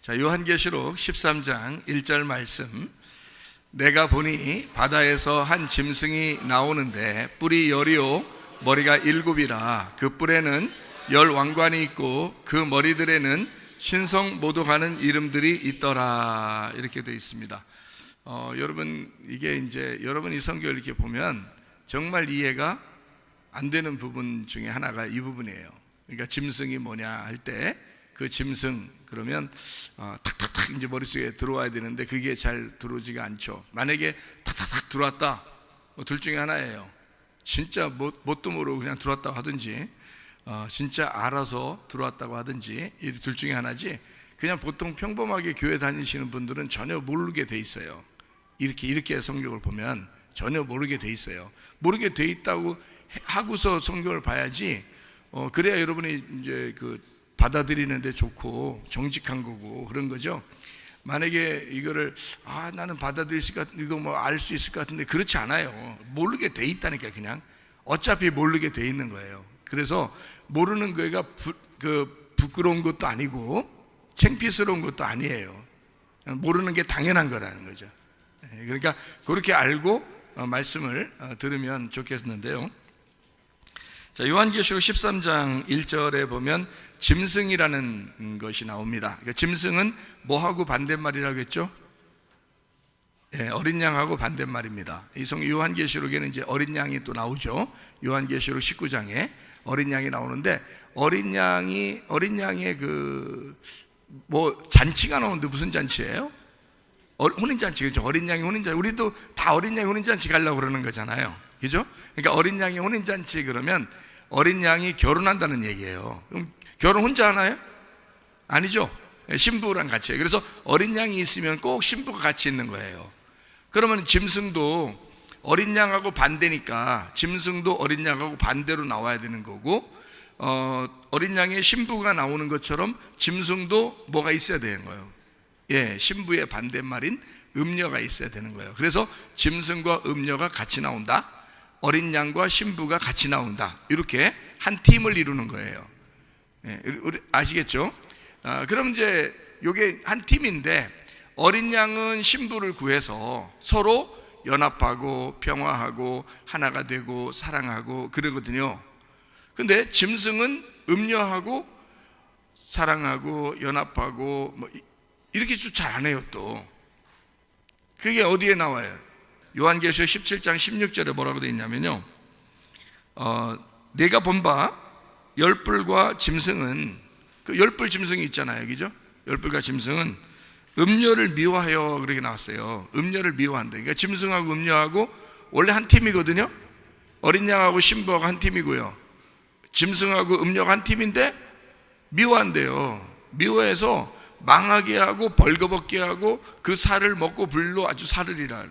자, 요한계시록 13장 1절 말씀. 내가 보니 바다에서 한 짐승이 나오는데 뿔이 열이요 머리가 일곱이라. 그 뿔에는 열 왕관이 있고 그 머리들에는 신성 모독하는 이름들이 있더라. 이렇게 되어 있습니다. 여러분, 이게 이제 여러분 이 성경을 이렇게 보면 정말 이해가 안 되는 부분 중에 하나가 이 부분이에요. 그러니까 짐승이 뭐냐 할 때 그 짐승 그러면 탁탁탁 이제 머릿속에 들어와야 되는데 그게 잘 들어오지가 않죠. 만약에 탁탁탁 들어왔다, 둘 중에 하나예요. 진짜 뭣도 모르고 그냥 들어왔다고 하든지, 진짜 알아서 들어왔다고 하든지, 이 둘 중에 하나지. 그냥 보통 평범하게 교회 다니시는 분들은 전혀 모르게 돼 있어요. 이렇게 성경을 보면 전혀 모르게 돼 있어요. 모르게 돼 있다고 하고서 성경을 봐야지. 그래야 여러분이 이제 받아들이는데 좋고 정직한 거고 그런 거죠. 만약에 이거를 나는 받아들일 수 있을 것 같은데, 이거 뭐 알 수 있을 것 같은데, 그렇지 않아요. 모르게 돼 있다니까. 그냥 어차피 모르게 돼 있는 거예요. 그래서 모르는 거가 부끄러운 것도 아니고 창피스러운 것도 아니에요. 모르는 게 당연한 거라는 거죠. 그러니까 그렇게 알고 말씀을 들으면 좋겠는데요. 자, 요한계시록 13장 1절에 보면 짐승이라는 것이 나옵니다. 그러니까 짐승은 뭐하고 반대말이라고 했죠? 어린 양하고 반대말입니다. 이 요한계시록에는 이제 어린 양이 또 나오죠. 요한계시록 19장에 어린 양이 나오는데, 어린 양의 잔치가 나오는데 무슨 잔치예요? 혼인잔치. 그죠? 어린 양이 혼인잔치. 우리도 다 어린 양이 혼인잔치 가려고 그러는 거잖아요. 그죠? 그러니까 어린 양이 혼인잔치 그러면 어린 양이 결혼한다는 얘기예요. 그럼 결혼 혼자 하나요? 아니죠. 신부랑 같이 해요. 그래서 어린 양이 있으면 꼭 신부가 같이 있는 거예요. 그러면 짐승도 어린 양하고 반대니까 짐승도 어린 양하고 반대로 나와야 되는 거고, 어린 양의 신부가 나오는 것처럼 짐승도 뭐가 있어야 되는 거예요. 신부의 반대말인 음녀가 있어야 되는 거예요. 그래서 짐승과 음녀가 같이 나온다, 어린 양과 신부가 같이 나온다, 이렇게 한 팀을 이루는 거예요. 우리 아시겠죠? 그럼 이제 이게 한 팀인데, 어린 양은 신부를 구해서 서로 연합하고 평화하고 하나가 되고 사랑하고 그러거든요. 근데 짐승은 음녀하고 사랑하고 연합하고 뭐 이렇게 좀 잘 안 해요. 또 그게 어디에 나와요? 요한계시록 17장 16절에 뭐라고 되어 있냐면요, 내가 본 바 열뿔과 짐승은, 그 열뿔 짐승이 있잖아요. 그죠? 열뿔과 짐승은 음녀를 미워하여, 그렇게 나왔어요. 음녀를 미워한다. 그러니까 짐승하고 음녀하고 원래 한 팀이거든요. 어린 양하고 신부하고 한 팀이고요. 짐승하고 음녀가 한 팀인데 미워한대요. 미워해서 망하게 하고 벌거벗게 하고 그 살을 먹고 불로 아주 사르리라.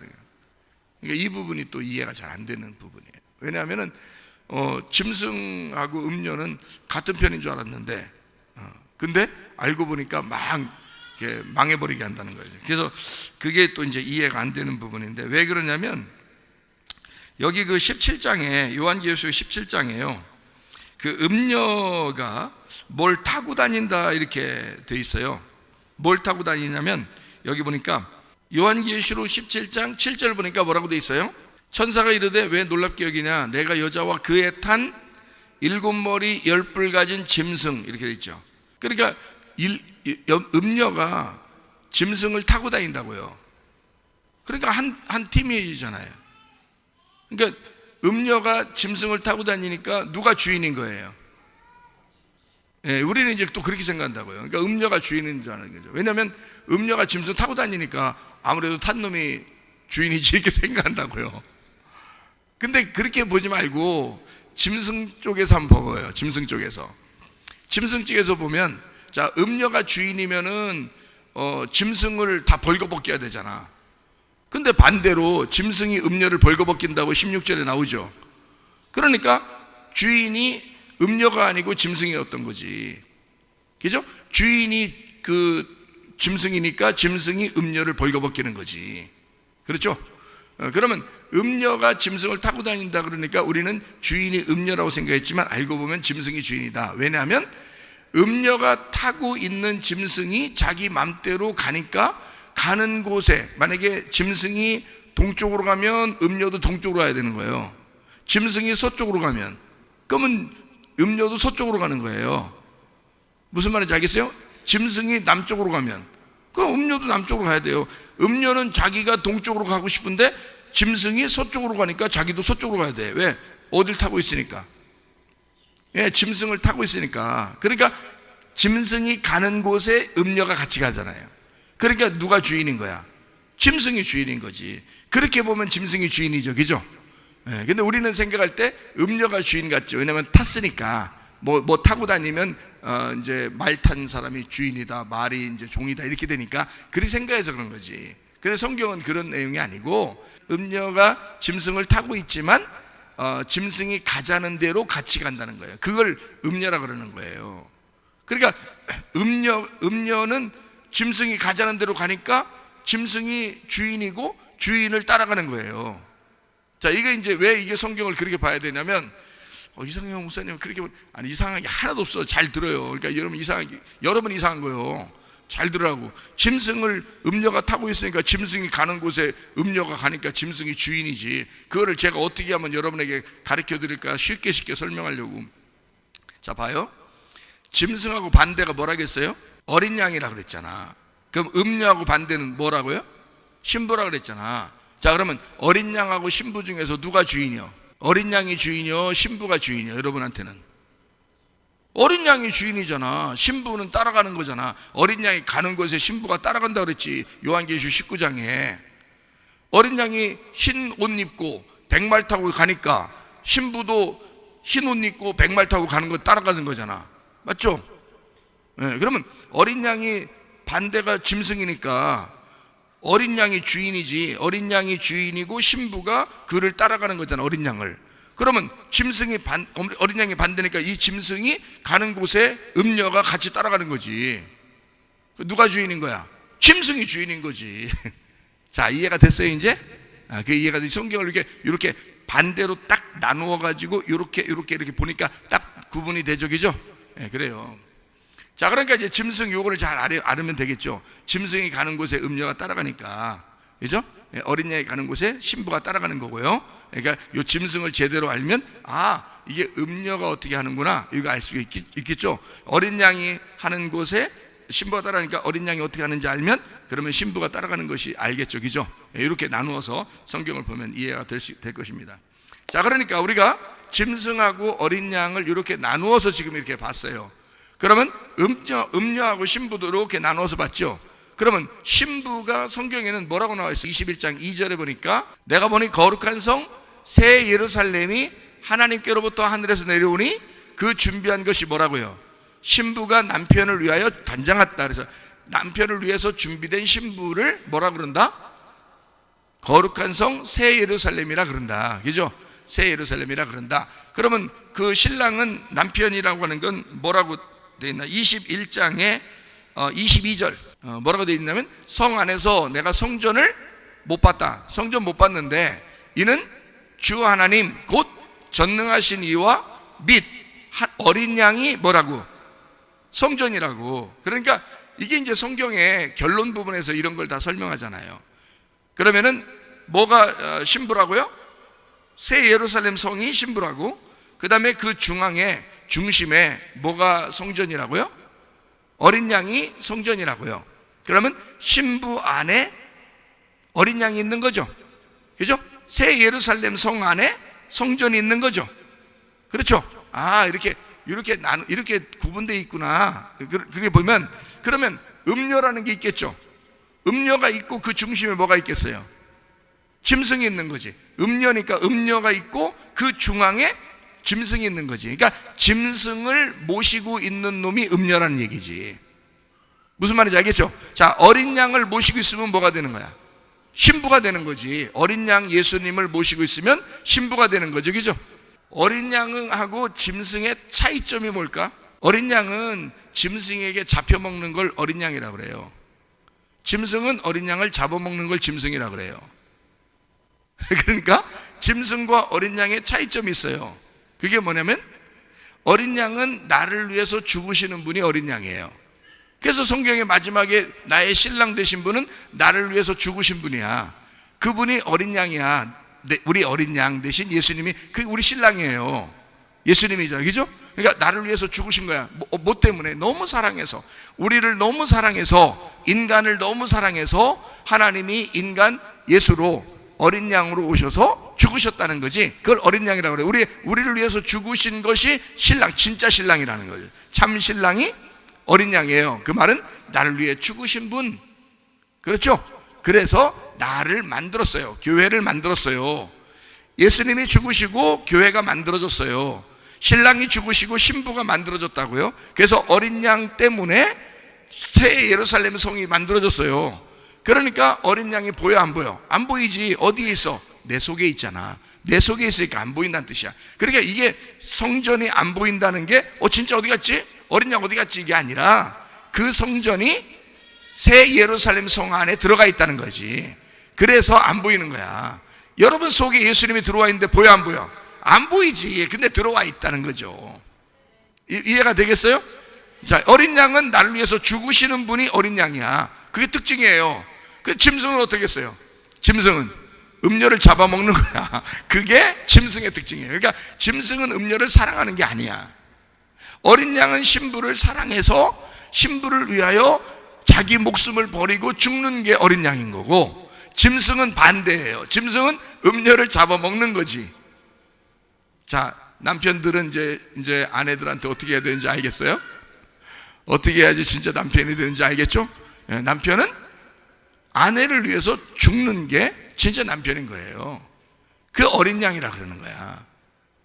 그러니까 이 부분이 또 이해가 잘 안 되는 부분이에요. 왜냐하면은 짐승하고 음녀는 같은 편인 줄 알았는데, 근데 알고 보니까 이렇게 망해버리게 한다는 거죠. 그래서 그게 또 이제 이해가 안 되는 부분인데, 왜 그러냐면 여기 그 17장에, 요한계시록 17장에요, 그 음녀가 뭘 타고 다닌다 이렇게 돼 있어요. 뭘 타고 다니냐면 여기 보니까 요한계시록 17장 7절 보니까 뭐라고 돼 있어요? 천사가 이르되 왜 놀랍게 여기냐, 내가 여자와 그에 탄 일곱 머리 열뿔 가진 짐승, 이렇게 돼 있죠. 그러니까 음녀가 짐승을 타고 다닌다고요. 그러니까 한 팀이잖아요. 그러니까 음녀가 짐승을 타고 다니니까 누가 주인인 거예요? 우리는 이제 또 그렇게 생각한다고요. 그러니까 음녀가 주인인 줄 아는 거죠. 왜냐하면 음녀가 짐승 타고 다니니까 아무래도 탄 놈이 주인이지, 이렇게 생각한다고요. 근데 그렇게 보지 말고 짐승 쪽에서 한번 봐봐요. 짐승 쪽에서 보면, 자, 음녀가 주인이면은 짐승을 다 벌거벗겨야 해야 되잖아. 근데 반대로 짐승이 음녀를 벌거벗긴다고 16절에 나오죠. 그러니까 주인이 음녀가 아니고 짐승이었던 거지. 그죠? 주인이 그 짐승이니까 짐승이 음녀를 벌거벗기는 거지. 그렇죠? 그러면 음녀가 짐승을 타고 다닌다 그러니까 우리는 주인이 음녀라고 생각했지만 알고 보면 짐승이 주인이다. 왜냐하면 음녀가 타고 있는 짐승이 자기 맘대로 가니까 가는 곳에, 만약에 짐승이 동쪽으로 가면 음녀도 동쪽으로 가야 되는 거예요. 짐승이 서쪽으로 가면, 그러면 음녀도 서쪽으로 가는 거예요. 무슨 말인지 알겠어요? 짐승이 남쪽으로 가면 그럼 음녀도 남쪽으로 가야 돼요. 음녀는 자기가 동쪽으로 가고 싶은데 짐승이 서쪽으로 가니까 자기도 서쪽으로 가야 돼. 왜? 어딜 타고 있으니까. 예, 짐승을 타고 있으니까. 그러니까 짐승이 가는 곳에 음녀가 같이 가잖아요. 그러니까 누가 주인인 거야? 짐승이 주인인 거지. 그렇게 보면 짐승이 주인이죠, 그죠? 예, 근데 우리는 생각할 때 음녀가 주인 같죠. 왜냐면 탔으니까. 뭐 타고 다니면 이제 말 탄 사람이 주인이다, 말이 이제 종이다, 이렇게 되니까 그렇게 생각해서 그런 거지. 근데 성경은 그런 내용이 아니고, 음녀가 짐승을 타고 있지만 짐승이 가자는 대로 같이 간다는 거예요. 그걸 음녀라 그러는 거예요. 그러니까 음녀는 짐승이 가자는 대로 가니까 짐승이 주인이고 주인을 따라가는 거예요. 자, 이게 이제 왜 이게 성경을 그렇게 봐야 되냐면, 이상형 목사님 그렇게 아니, 이상한 게 하나도 없어. 잘 들어요. 그러니까 여러분 이상한 거예요. 잘 들으라고. 짐승을 음녀가 타고 있으니까 짐승이 가는 곳에 음녀가 가니까 짐승이 주인이지. 그거를 제가 어떻게 하면 여러분에게 가르쳐 드릴까 쉽게 설명하려고. 자, 봐요. 짐승하고 반대가 뭐라겠어요? 어린 양이라 그랬잖아. 그럼 음녀하고 반대는 뭐라고요? 신부라 그랬잖아. 자, 그러면 어린 양하고 신부 중에서 누가 주인이요? 어린 양이 주인이요, 신부가 주인이요? 여러분한테는 어린 양이 주인이잖아. 신부는 따라가는 거잖아. 어린 양이 가는 곳에 신부가 따라간다 그랬지, 요한계시록 19장에. 어린 양이 흰 옷 입고 백말 타고 가니까 신부도 흰 옷 입고 백말 타고 가는 거 따라가는 거잖아. 맞죠? 네, 그러면 어린 양이 반대가 짐승이니까 어린 양이 주인이지. 어린 양이 주인이고 신부가 그를 따라가는 거잖아, 어린 양을. 그러면 어린 양이 반대니까 이 짐승이 가는 곳에 음녀가 같이 따라가는 거지. 누가 주인인 거야? 짐승이 주인인 거지. 자, 이해가 됐어요 이제? 그 이해가 돼. 성경을 이렇게 반대로 딱 나누어 가지고 이렇게 보니까 딱 구분이 되죠, 그죠? 네, 그래요. 자, 그러니까 이제 짐승 요거를 잘 알으면 되겠죠. 짐승이 가는 곳에 음녀가 따라가니까, 그죠? 어린 양이 가는 곳에 신부가 따라가는 거고요. 그러니까 요 짐승을 제대로 알면, 이게 음녀가 어떻게 하는구나, 이거 알 수 있겠죠. 어린 양이 하는 곳에 신부가 따라가니까 어린 양이 어떻게 하는지 알면, 그러면 신부가 따라가는 것이 알겠죠, 그죠? 이렇게 나누어서 성경을 보면 이해가 될 것입니다. 자, 그러니까 우리가 짐승하고 어린 양을 이렇게 나누어서 지금 이렇게 봤어요. 그러면 음녀하고 신부도 이렇게 나눠서 봤죠. 그러면 신부가 성경에는 뭐라고 나와 있어? 21장 2절에 보니까, 내가 보니 거룩한 성 새 예루살렘이 하나님께로부터 하늘에서 내려오니 그 준비한 것이 뭐라고요? 신부가 남편을 위하여 단장했다. 그래서 남편을 위해서 준비된 신부를 뭐라 그런다? 거룩한 성 새 예루살렘이라 그런다. 그죠? 새 예루살렘이라 그런다. 그러면 그 신랑은 남편이라고 하는 건 뭐라고 되어 있나? 21장에 22절 뭐라고 되어 있냐면, 성 안에서 내가 성전을 못 봤다. 성전 못 봤는데 이는 주 하나님 곧 전능하신 이와 및 어린 양이 뭐라고? 성전이라고. 그러니까 이게 이제 성경의 결론 부분에서 이런 걸 다 설명하잖아요. 그러면은 뭐가 신부라고요? 새 예루살렘 성이 신부라고. 그 다음에 그 중심에 뭐가 성전이라고요? 어린 양이 성전이라고요. 그러면 신부 안에 어린 양이 있는 거죠, 그죠? 새 예루살렘 성 안에 성전이 있는 거죠. 그렇죠? 이렇게 구분되어 있구나. 그렇게 보면, 그러면 음녀라는 게 있겠죠. 음녀가 있고 그 중심에 뭐가 있겠어요? 짐승이 있는 거지. 음녀니까 음녀가 있고 그 중앙에 짐승이 있는 거지. 그러니까 짐승을 모시고 있는 놈이 음녀라는 얘기지. 무슨 말인지 알겠죠? 자, 어린 양을 모시고 있으면 뭐가 되는 거야? 신부가 되는 거지. 어린 양 예수님을 모시고 있으면 신부가 되는 거죠, 그죠? 어린 양하고 짐승의 차이점이 뭘까? 어린 양은 짐승에게 잡혀먹는 걸 어린 양이라고 그래요. 짐승은 어린 양을 잡아먹는 걸 짐승이라고 그래요. 그러니까 짐승과 어린 양의 차이점이 있어요. 그게 뭐냐면, 어린 양은 나를 위해서 죽으시는 분이 어린 양이에요. 그래서 성경의 마지막에 나의 신랑 되신 분은 나를 위해서 죽으신 분이야. 그분이 어린 양이야. 우리 어린 양 대신 예수님이 우리 신랑이에요. 예수님이잖아요. 그죠? 그러니까 나를 위해서 죽으신 거야. 뭐 때문에? 너무 사랑해서, 우리를 너무 사랑해서, 인간을 너무 사랑해서 하나님이 인간 예수로 어린 양으로 오셔서 죽으셨다는 거지. 그걸 어린 양이라고 그래요. 우리를 위해서 죽으신 것이 신랑, 진짜 신랑이라는 거죠. 참 신랑이 어린 양이에요. 그 말은 나를 위해 죽으신 분. 그렇죠? 그래서 나를 만들었어요. 교회를 만들었어요. 예수님이 죽으시고 교회가 만들어졌어요. 신랑이 죽으시고 신부가 만들어졌다고요. 그래서 어린 양 때문에 새 예루살렘 성이 만들어졌어요. 그러니까 어린 양이 보여 안 보여? 안 보이지. 어디에 있어? 내 속에 있잖아. 내 속에 있으니까 안 보인다는 뜻이야. 그러니까 이게 성전이 안 보인다는 게 진짜 어디 갔지? 어린 양 어디 갔지? 이게 아니라 그 성전이 새 예루살렘 성 안에 들어가 있다는 거지. 그래서 안 보이는 거야. 여러분 속에 예수님이 들어와 있는데 보여 안 보여? 안 보이지. 근데 들어와 있다는 거죠. 이해가 되겠어요? 자, 어린 양은 나를 위해서 죽으시는 분이 어린 양이야. 그게 특징이에요. 그 짐승은 어떻게 했어요? 짐승은 음료를 잡아먹는 거야. 그게 짐승의 특징이에요. 그러니까 짐승은 음료를 사랑하는 게 아니야. 어린 양은 신부를 사랑해서 신부를 위하여 자기 목숨을 버리고 죽는 게 어린 양인 거고, 짐승은 반대예요. 짐승은 음료를 잡아먹는 거지. 자, 남편들은 이제 아내들한테 어떻게 해야 되는지 알겠어요? 어떻게 해야지 진짜 남편이 되는지 알겠죠? 남편은 아내를 위해서 죽는 게 진짜 남편인 거예요. 그 어린 양이라 그러는 거야.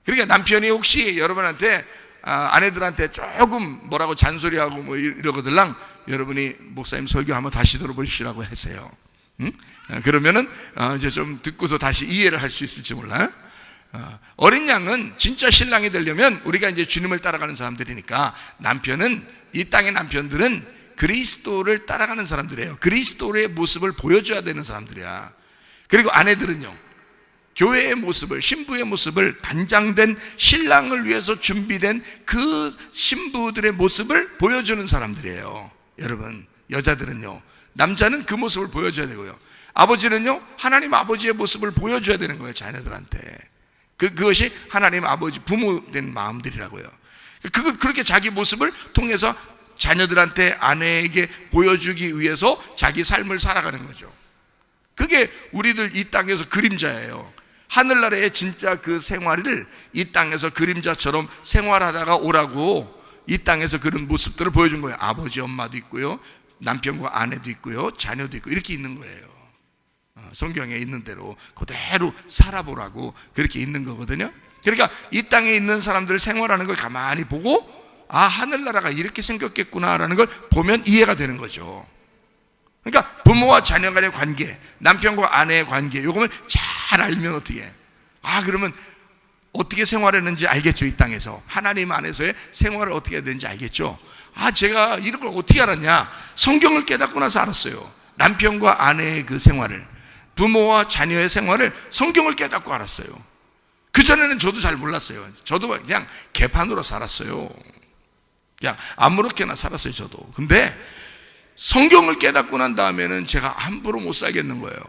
그러니까 남편이 혹시 여러분한테 아내들한테 조금 뭐라고 잔소리하고 뭐 이러거들랑 여러분이 목사님 설교 한번 다시 들어보시라고 하세요. 응? 그러면은 이제 좀 듣고서 다시 이해를 할 수 있을지 몰라요. 어린 양은 진짜 신랑이 되려면 우리가 이제 주님을 따라가는 사람들이니까, 남편은, 이 땅의 남편들은 그리스도를 따라가는 사람들이에요. 그리스도의 모습을 보여줘야 되는 사람들이야. 그리고 아내들은요, 교회의 모습을, 신부의 모습을, 단장된 신랑을 위해서 준비된 그 신부들의 모습을 보여주는 사람들이에요. 여러분, 여자들은요, 남자는 그 모습을 보여줘야 되고요, 아버지는요, 하나님 아버지의 모습을 보여줘야 되는 거예요, 자녀들한테. 그것이 하나님 아버지 부모된 마음들이라고요. 그렇게 자기 모습을 통해서 자녀들한테, 아내에게 보여주기 위해서 자기 삶을 살아가는 거죠. 그게 우리들 이 땅에서 그림자예요. 하늘나라의 진짜 그 생활을 이 땅에서 그림자처럼 생활하다가 오라고 이 땅에서 그런 모습들을 보여준 거예요. 아버지 엄마도 있고요, 남편과 아내도 있고요, 자녀도 있고, 이렇게 있는 거예요. 성경에 있는 대로 그대로 살아보라고 그렇게 있는 거거든요. 그러니까 이 땅에 있는 사람들 생활하는 걸 가만히 보고, 하늘나라가 이렇게 생겼겠구나라는 걸 보면 이해가 되는 거죠. 그러니까 부모와 자녀 간의 관계, 남편과 아내의 관계, 요거를 잘 알면 어떻게 해? 그러면 어떻게 생활했는지 알겠죠. 이 땅에서 하나님 안에서의 생활을 어떻게 해야 되는지 알겠죠. 제가 이런 걸 어떻게 알았냐? 성경을 깨닫고 나서 알았어요. 남편과 아내의 그 생활을, 부모와 자녀의 생활을 성경을 깨닫고 알았어요. 그전에는 저도 잘 몰랐어요. 저도 그냥 개판으로 살았어요. 그냥 아무렇게나 살았어요, 저도. 근데 성경을 깨닫고 난 다음에는 제가 함부로 못 살겠는 거예요.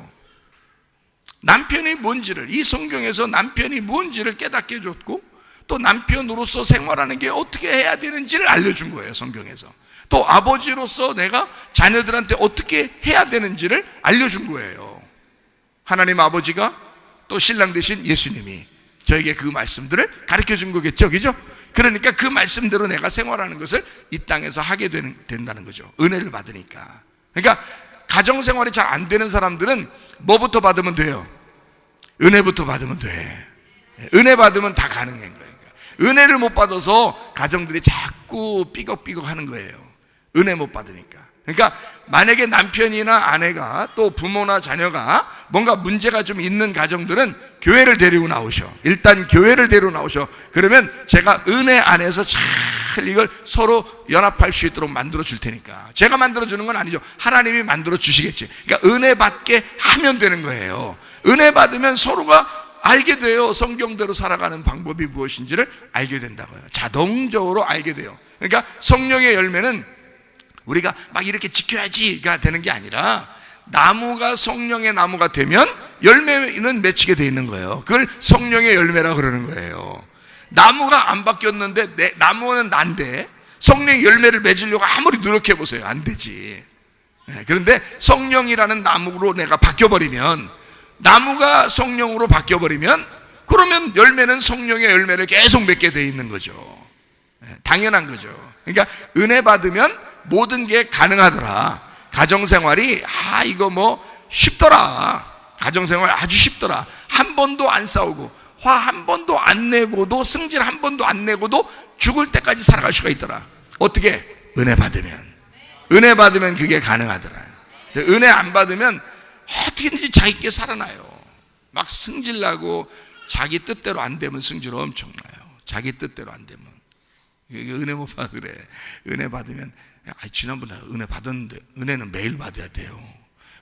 남편이 뭔지를, 이 성경에서 남편이 뭔지를 깨닫게 해줬고, 또 남편으로서 생활하는 게 어떻게 해야 되는지를 알려준 거예요, 성경에서. 또 아버지로서 내가 자녀들한테 어떻게 해야 되는지를 알려준 거예요. 하나님 아버지가, 또 신랑 되신 예수님이 저에게 그 말씀들을 가르쳐 준 거겠죠, 그죠? 그러니까 그 말씀대로 내가 생활하는 것을 이 땅에서 하게 된다는 거죠. 은혜를 받으니까. 그러니까 가정생활이 잘 안 되는 사람들은 뭐부터 받으면 돼요? 은혜부터 받으면 돼. 은혜 받으면 다 가능한 거예요. 은혜를 못 받아서 가정들이 자꾸 삐걱삐걱 하는 거예요. 은혜 못 받으니까. 그러니까 만약에 남편이나 아내가, 또 부모나 자녀가 뭔가 문제가 좀 있는 가정들은 교회를 데리고 나오셔. 일단 교회를 데리고 나오셔. 그러면 제가 은혜 안에서 잘 이걸 서로 연합할 수 있도록 만들어 줄 테니까. 제가 만들어 주는 건 아니죠. 하나님이 만들어 주시겠지. 그러니까 은혜 받게 하면 되는 거예요. 은혜 받으면 서로가 알게 돼요. 성경대로 살아가는 방법이 무엇인지를 알게 된다고요. 자동적으로 알게 돼요. 그러니까 성령의 열매는 우리가 막 이렇게 지켜야지가 되는 게 아니라 나무가 성령의 나무가 되면 열매는 맺히게 돼 있는 거예요. 그걸 성령의 열매라고 그러는 거예요. 나무가 안 바뀌었는데 나무는 난데 성령의 열매를 맺으려고 아무리 노력해 보세요. 안 되지. 그런데 성령이라는 나무로 내가 바뀌어버리면, 나무가 성령으로 바뀌어버리면, 그러면 열매는 성령의 열매를 계속 맺게 돼 있는 거죠. 당연한 거죠. 그러니까 은혜 받으면 모든 게 가능하더라. 가정생활이 이거 뭐 쉽더라. 가정생활 아주 쉽더라. 한 번도 안 싸우고 화 한 번도 안 내고도 승질 한 번도 안 내고도 죽을 때까지 살아갈 수가 있더라. 어떻게? 은혜 받으면 그게 가능하더라. 은혜 안 받으면 어떻게든지 자기께 살아나요. 막 승질나고 자기 뜻대로 안 되면 승질 엄청 나요. 자기 뜻대로 안 되면. 은혜 못 받아 그래. 은혜 받으면 지난번에 은혜 받았는데 은혜는 매일 받아야 돼요.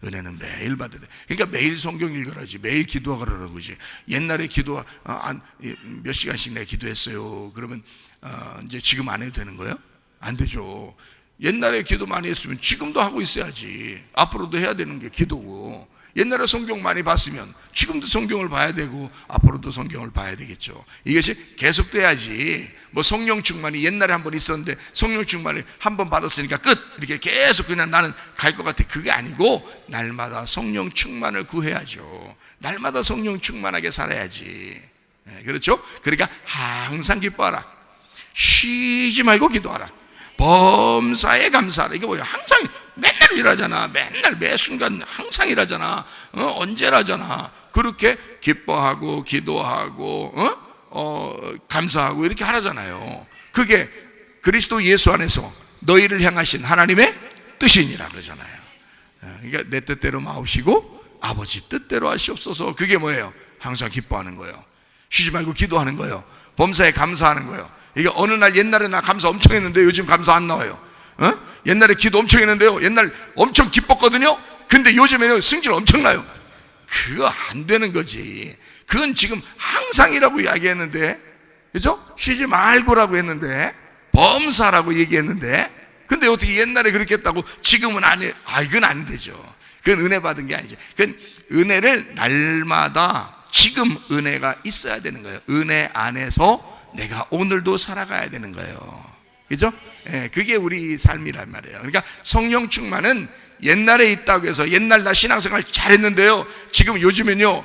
은혜는 매일 받아야 돼. 그러니까 매일 성경 읽으라지, 매일 기도하라고 그러지. 옛날에 기도 몇 시간씩 내가 기도했어요. 그러면 이제 지금 안 해도 되는 거예요? 안 되죠. 옛날에 기도 많이 했으면 지금도 하고 있어야지. 앞으로도 해야 되는 게 기도고, 옛날에 성경 많이 봤으면 지금도 성경을 봐야 되고 앞으로도 성경을 봐야 되겠죠. 이것이 계속돼야지. 뭐 성령 충만이 옛날에 한 번 있었는데 성령 충만이 한 번 받았으니까 끝, 이렇게 계속 그냥 나는 갈 것 같아. 그게 아니고 날마다 성령 충만을 구해야죠. 날마다 성령 충만하게 살아야지. 그렇죠? 그러니까 항상 기뻐하라. 쉬지 말고 기도하라. 범사에 감사하라. 이게 뭐야? 항상 맨날 일하잖아. 맨날 매 순간 항상 일하잖아. 언제라잖아. 그렇게 기뻐하고 기도하고 감사하고 이렇게 하라잖아요. 그게 그리스도 예수 안에서 너희를 향하신 하나님의 뜻이니라 그러잖아요. 그러니까 내 뜻대로 마옵시고 아버지 뜻대로 하시옵소서. 그게 뭐예요? 항상 기뻐하는 거예요. 쉬지 말고 기도하는 거예요. 범사에 감사하는 거예요. 이게 어느 날 옛날에 나 감사 엄청 했는데 요즘 감사 안 나와요. 옛날에 기도 엄청 했는데요, 옛날 엄청 기뻤거든요. 근데 요즘에는 승질 엄청 나요. 그거 안 되는 거지. 그건 지금 항상이라고 이야기했는데, 그죠? 쉬지 말고라고 했는데, 범사라고 얘기했는데, 근데 어떻게 옛날에 그렇게 했다고 지금은 안 해? 이건 안 되죠. 그건 은혜 받은 게 아니죠. 그건 은혜를 날마다 지금 은혜가 있어야 되는 거예요. 은혜 안에서 내가 오늘도 살아가야 되는 거예요. 그죠? 그게 우리 삶이란 말이에요. 그러니까 성령 충만은 옛날에 있다고 해서 옛날 나 신앙생활 잘했는데요, 지금 요즘엔요,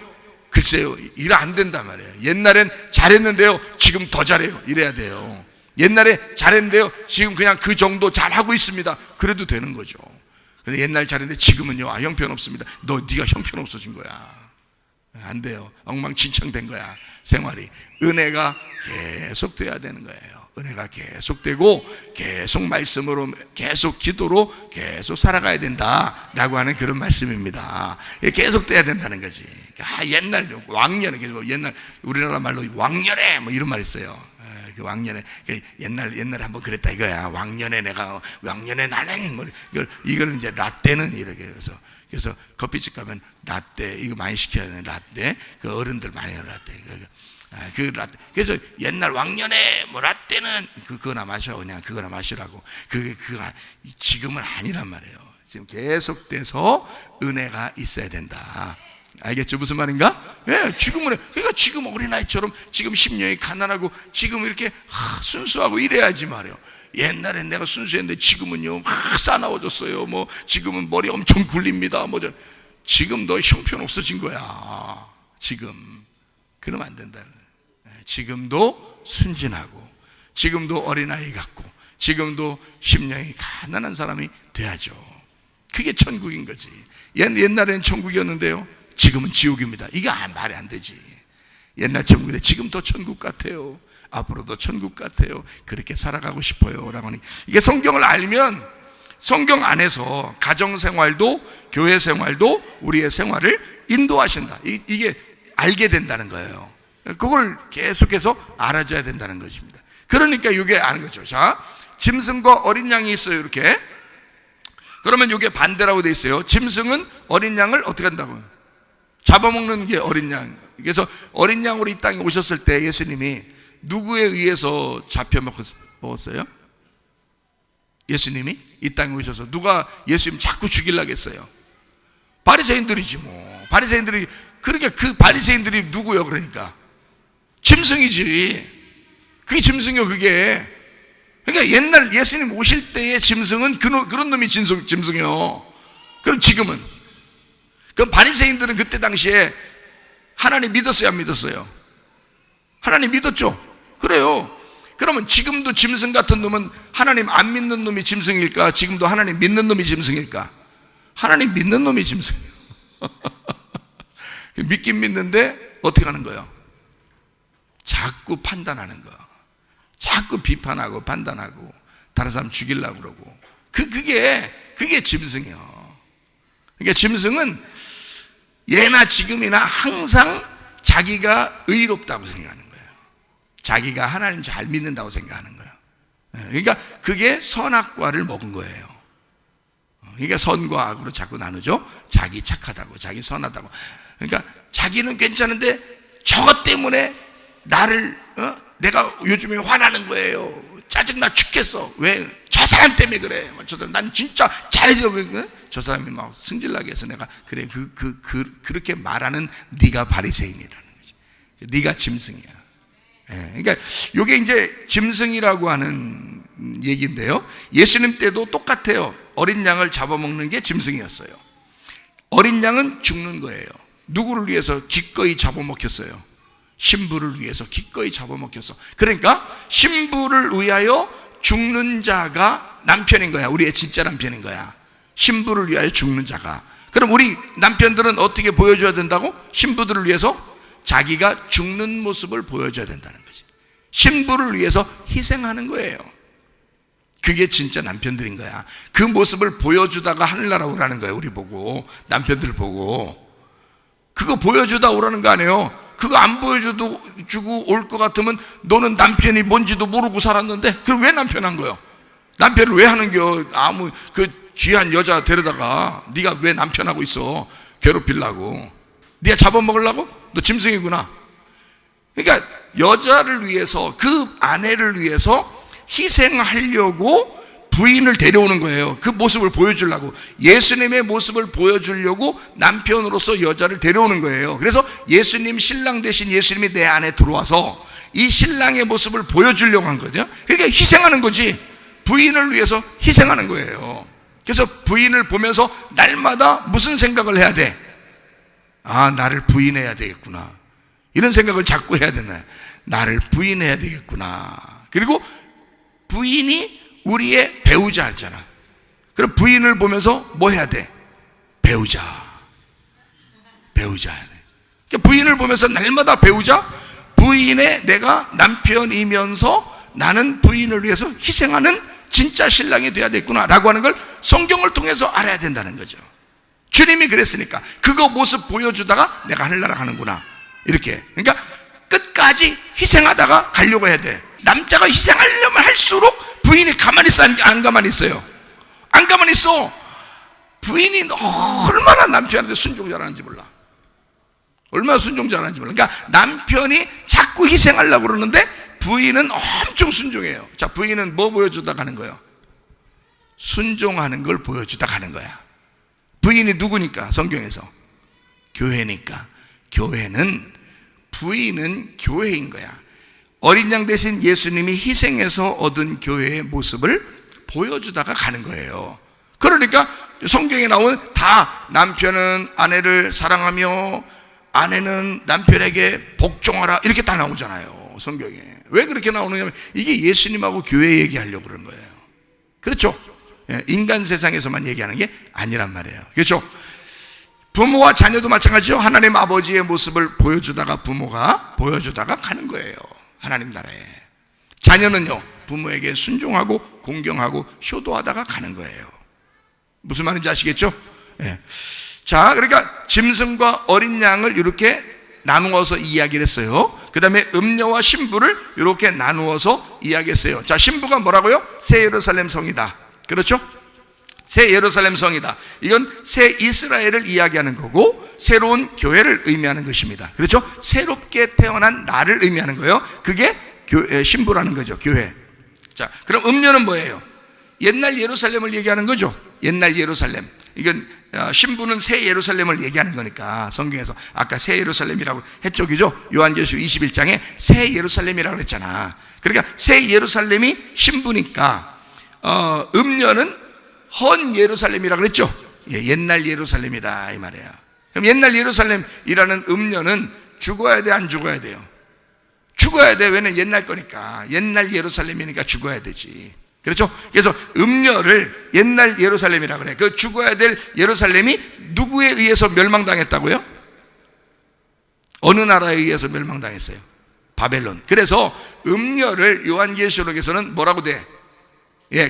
글쎄요, 일 안 된단 말이에요. 옛날엔 잘했는데요, 지금 더 잘해요. 이래야 돼요. 옛날에 잘했는데요, 지금 그냥 그 정도 잘하고 있습니다. 그래도 되는 거죠. 근데 옛날 잘했는데 지금은요, 형편없습니다. 네가 형편없어진 거야. 안 돼요. 엉망진창된 거야, 생활이. 은혜가 계속 돼야 되는 거예요. 은혜가 계속 되고 계속 말씀으로, 계속 기도로 계속 살아가야 된다라고 하는 그런 말씀입니다. 계속 돼야 된다는 거지. 옛날 왕년에, 옛날 우리나라 말로 왕년에 뭐 이런 말 있어요. 그 왕년에, 옛날에 한번 그랬다 이거야. 왕년에 나는 뭐 이걸 이제 라떼는 이렇게 그래서 커피집 가면 라떼 이거 많이 시켜야 되는 라떼, 그 어른들 많이 하는 라떼. 그 라떼. 그래서 옛날 왕년에 뭐 라떼는 그거나 마셔, 그냥 그거나 마시라고. 그가 지금은 아니란 말이에요. 지금 계속돼서 은혜가 있어야 된다. 알겠죠? 무슨 말인가? 지금은, 그러니까 지금 어린아이처럼 지금 심령이 가난하고 지금 이렇게 순수하고 이래야지 말이에요. 옛날엔 내가 순수했는데 지금은요 막 싸나워졌어요. 뭐 지금은 머리 엄청 굴립니다. 지금 너 형편 없어진 거야. 지금 그러면 안 된다. 지금도 순진하고 지금도 어린아이 같고 지금도 심령이 가난한 사람이 돼야죠. 그게 천국인 거지. 옛날엔 천국이었는데요, 지금은 지옥입니다. 이게 말이 안 되지. 옛날 천국인데 지금 더 천국 같아요. 앞으로도 천국 같아요. 그렇게 살아가고 싶어요 라고 하니, 이게 성경을 알면 성경 안에서 가정생활도 교회생활도 우리의 생활을 인도하신다. 이게 알게 된다는 거예요. 그걸 계속해서 알아줘야 된다는 것입니다. 그러니까 이게 아는 거죠. 자, 짐승과 어린 양이 있어요. 이렇게. 그러면 이게 반대라고 돼 있어요. 짐승은 어린 양을 어떻게 한다고요? 잡아먹는 게 어린 양, 그래서 어린 양으로 이 땅에 오셨을 때 예수님이 누구에 의해서 잡혀 먹었어요? 예수님이 이 땅에 오셔서 누가 예수님 자꾸 죽이려고 했어요? 바리새인들이지 뭐. 바리새인들이, 그러니까 그 바리새인들이 누구요? 그러니까 짐승이지. 그게 짐승이요, 그게. 그러니까 옛날 예수님 오실 때의 짐승은 그런 놈이 짐승이요. 그럼 지금은, 그럼 바리새인들은 그때 당시에 하나님 믿었어요, 안 믿었어요? 하나님 믿었죠. 그래요. 그러면 지금도 짐승 같은 놈은 하나님 안 믿는 놈이 짐승일까? 지금도 하나님 믿는 놈이 짐승일까? 하나님 믿는 놈이 짐승이에요. 믿긴 믿는데 어떻게 하는 거예요? 자꾸 판단하는 거, 자꾸 비판하고 판단하고 다른 사람 죽이려고 그러고, 그게 짐승이에요. 그러니까 짐승은 예나 지금이나 항상 자기가 의롭다고 생각하는 거예요. 자기가 하나님 잘 믿는다고 생각하는 거예요. 그러니까 그게 선악과를 먹은 거예요. 그러니까 선과 악으로 자꾸 나누죠. 자기 착하다고, 자기 선하다고. 그러니까 자기는 괜찮은데 저것 때문에 나를, 내가 요즘에 화나는 거예요. 짜증나 죽겠어. 왜? 저 사람 때문에 그래. 저 사람, 난 진짜 잘해주려고. 저 사람이 막 승질나게 해서 내가 그래. 그렇게 말하는 네가 바리새인이라는 거지. 네가 짐승이야. 그러니까 이게 이제 짐승이라고 하는 얘기인데요. 예수님 때도 똑같아요. 어린 양을 잡아먹는 게 짐승이었어요. 어린 양은 죽는 거예요. 누구를 위해서 기꺼이 잡아먹혔어요? 신부를 위해서 기꺼이 잡아먹혔어. 그러니까 신부를 위하여 죽는 자가 남편인 거야. 우리의 진짜 남편인 거야. 신부를 위하여 죽는 자가. 그럼 우리 남편들은 어떻게 보여줘야 된다고? 신부들을 위해서 자기가 죽는 모습을 보여줘야 된다는 거지. 신부를 위해서 희생하는 거예요. 그게 진짜 남편들인 거야. 그 모습을 보여주다가 하늘나라 오라는 거예요. 우리 보고, 남편들 보고. 그거 보여주다 오라는 거 아니에요. 그거 안 보여주고 올 것 같으면 너는 남편이 뭔지도 모르고 살았는데 그럼 왜 남편 한 거예요? 남편을 왜 하는겨? 아무 그 귀한 여자 데려다가 네가 왜 남편하고 있어? 괴롭히려고. 네가 잡아먹으려고? 너 짐승이구나. 그러니까 여자를 위해서, 그 아내를 위해서 희생하려고 부인을 데려오는 거예요. 그 모습을 보여주려고, 예수님의 모습을 보여주려고 남편으로서 여자를 데려오는 거예요. 그래서 예수님, 신랑 대신 예수님이 내 안에 들어와서 이 신랑의 모습을 보여주려고 한 거죠. 그러니까 희생하는 거지. 부인을 위해서 희생하는 거예요. 그래서 부인을 보면서 날마다 무슨 생각을 해야 돼? 아, 나를 부인해야 되겠구나. 이런 생각을 자꾸 해야 되네. 나를 부인해야 되겠구나. 그리고 부인이 우리의 배우자잖아. 그럼 부인을 보면서 뭐 해야 돼? 배우자. 배우자. 그러니까 부인을 보면서 날마다 배우자, 부인의 내가 남편이면서 나는 부인을 위해서 희생하는 진짜 신랑이 돼야 되겠구나 라고 하는 걸 성경을 통해서 알아야 된다는 거죠. 주님이 그랬으니까 그거 모습 보여주다가 내가 하늘나라 가는구나 이렇게. 그러니까 끝까지 희생하다가 가려고 해야 돼. 남자가 희생하려면 할수록 부인이 가만히 있어, 안 가만히 있어요? 안 가만히 있어. 부인이 얼마나 남편한테 순종 잘하는지 몰라. 얼마나 순종 잘하는지 몰라. 그러니까 남편이 자꾸 희생하려고 그러는데 부인은 엄청 순종해요. 자, 부인은 뭐 보여주다 가는 거예요? 순종하는 걸 보여주다 가는 거야. 부인이 누구니까? 성경에서 교회니까. 교회는, 부인은 교회인 거야. 어린 양 대신 예수님이 희생해서 얻은 교회의 모습을 보여주다가 가는 거예요. 그러니까 성경에 나온 다 남편은 아내를 사랑하며 아내는 남편에게 복종하라 이렇게 다 나오잖아요, 성경에. 왜 그렇게 나오느냐면 이게 예수님하고 교회 얘기하려고 그런 거예요. 그렇죠? 인간 세상에서만 얘기하는 게 아니란 말이에요. 그렇죠? 부모와 자녀도 마찬가지죠. 하나님 아버지의 모습을 보여주다가 부모가 보여주다가 가는 거예요. 하나님 나라에. 자녀는요, 부모에게 순종하고 공경하고 효도하다가 가는 거예요. 무슨 말인지 아시겠죠? 예. 자, 그러니까 짐승과 어린 양을 이렇게 나누어서 이야기를 했어요. 그 다음에 음녀와 신부를 이렇게 나누어서 이야기했어요. 자, 신부가 뭐라고요? 새 예루살렘 성이다. 그렇죠? 새 예루살렘 성이다. 이건 새 이스라엘을 이야기하는 거고 새로운 교회를 의미하는 것입니다. 그렇죠? 새롭게 태어난 나를 의미하는 거예요. 그게 신부라는 거죠. 교회. 자, 그럼 음료는 뭐예요? 옛날 예루살렘을 얘기하는 거죠. 옛날 예루살렘. 이건 신부는 새 예루살렘을 얘기하는 거니까 성경에서 아까 새 예루살렘이라고 했죠. 그죠? 요한계시록 21장에 새 예루살렘이라고 그랬잖아. 그러니까 새 예루살렘이 신부니까 음료는 헌 예루살렘이라고 그랬죠. 옛날 예루살렘이다 이 말이에요. 그럼 옛날 예루살렘이라는 음료는 죽어야 돼, 안 죽어야 돼요? 죽어야 돼. 왜냐면 옛날 거니까. 옛날 예루살렘이니까 죽어야 되지. 그렇죠? 그래서 음료를 옛날 예루살렘이라고 그래. 그 죽어야 될 예루살렘이 누구에 의해서 멸망당했다고요? 어느 나라에 의해서 멸망당했어요? 바벨론. 그래서 음료를 요한계시록에서는 뭐라고 돼?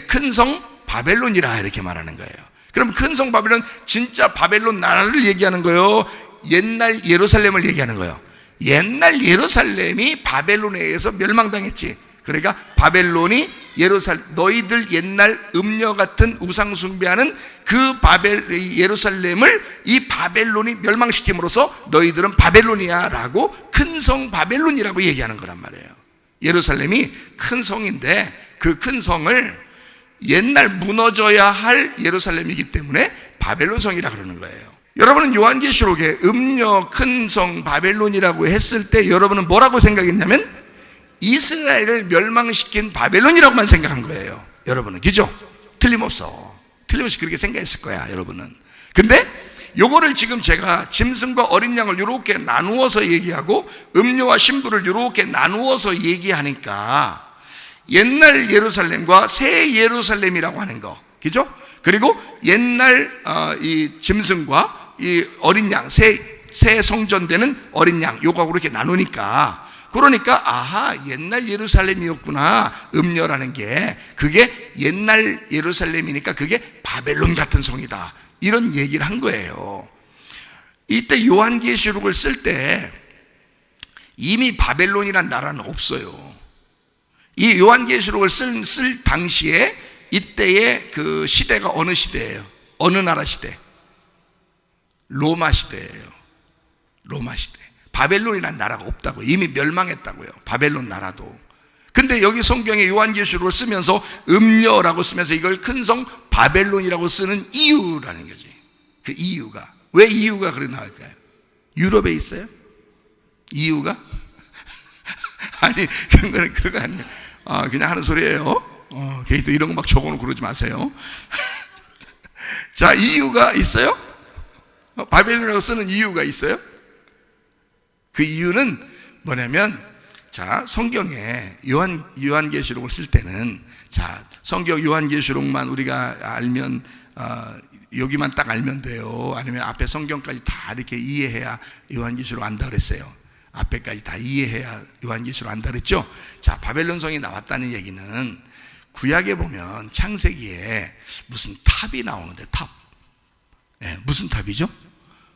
큰 성 바벨론이라 이렇게 말하는 거예요. 그럼 큰 성 바벨론, 진짜 바벨론 나라를 얘기하는 거예요? 옛날 예루살렘을 얘기하는 거예요? 옛날 예루살렘이 바벨론에 의해서 멸망당했지. 그러니까 바벨론이 너희들 옛날 음녀 같은 우상 숭배하는 그 예루살렘을 이 바벨론이 멸망시킴으로써 너희들은 바벨론이야 라고 큰 성 바벨론이라고 얘기하는 거란 말이에요. 예루살렘이 큰 성인데 그 큰 성을 옛날 무너져야 할 예루살렘이기 때문에 바벨론 성이라 그러는 거예요. 여러분은 요한계시록에 음녀 큰 성 바벨론이라고 했을 때 여러분은 뭐라고 생각했냐면 이스라엘을 멸망시킨 바벨론이라고만 생각한 거예요. 여러분은. 그죠? 틀림없어. 틀림없이 그렇게 생각했을 거야 여러분은. 근데 요거를 지금 제가 짐승과 어린 양을 이렇게 나누어서 얘기하고 음료와 신부를 이렇게 나누어서 얘기하니까 옛날 예루살렘과 새 예루살렘이라고 하는 거, 그죠? 그리고 옛날 이 짐승과 이 어린 양, 새 성전되는 어린 양, 요거하고 이렇게 나누니까, 그러니까 아하, 옛날 예루살렘이었구나. 음녀라는 게 그게 옛날 예루살렘이니까 그게 바벨론 같은 성이다, 이런 얘기를 한 거예요. 이때 요한계시록을 쓸 때 이미 바벨론이란 나라는 없어요. 이 요한계시록을 쓸 당시에 이때의 그 시대가 어느 시대예요? 어느 나라 시대? 로마 시대예요. 로마 시대. 바벨론이라는 나라가 없다고. 이미 멸망했다고요. 바벨론 나라도. 근데 여기 성경에 요한계시록을 쓰면서 음녀라고 쓰면서 이걸 큰 성 바벨론이라고 쓰는 이유라는 거지. 그 이유가. 왜 이유가 그래 나올까요? 유럽에 있어요? 이유가? 아니, 그건 그거 아니에요. 그냥 하는 소리예요. 괜히 또 이런 거 막 적어놓고 그러지 마세요. 자, 이유가 있어요? 바벨론이라고 쓰는 이유가 있어요? 그 이유는 뭐냐면, 자, 성경에 요한계시록을 쓸 때는, 자, 성경 요한계시록만 우리가 알면, 여기만 딱 알면 돼요. 아니면 앞에 성경까지 다 이렇게 이해해야 요한계시록 안다 그랬어요. 앞에까지 다 이해해야 요한계시록 안다 그랬죠. 자, 바벨론 성이 나왔다는 얘기는 구약에 보면 창세기에 무슨 탑이 나오는데, 탑. 무슨 탑이죠?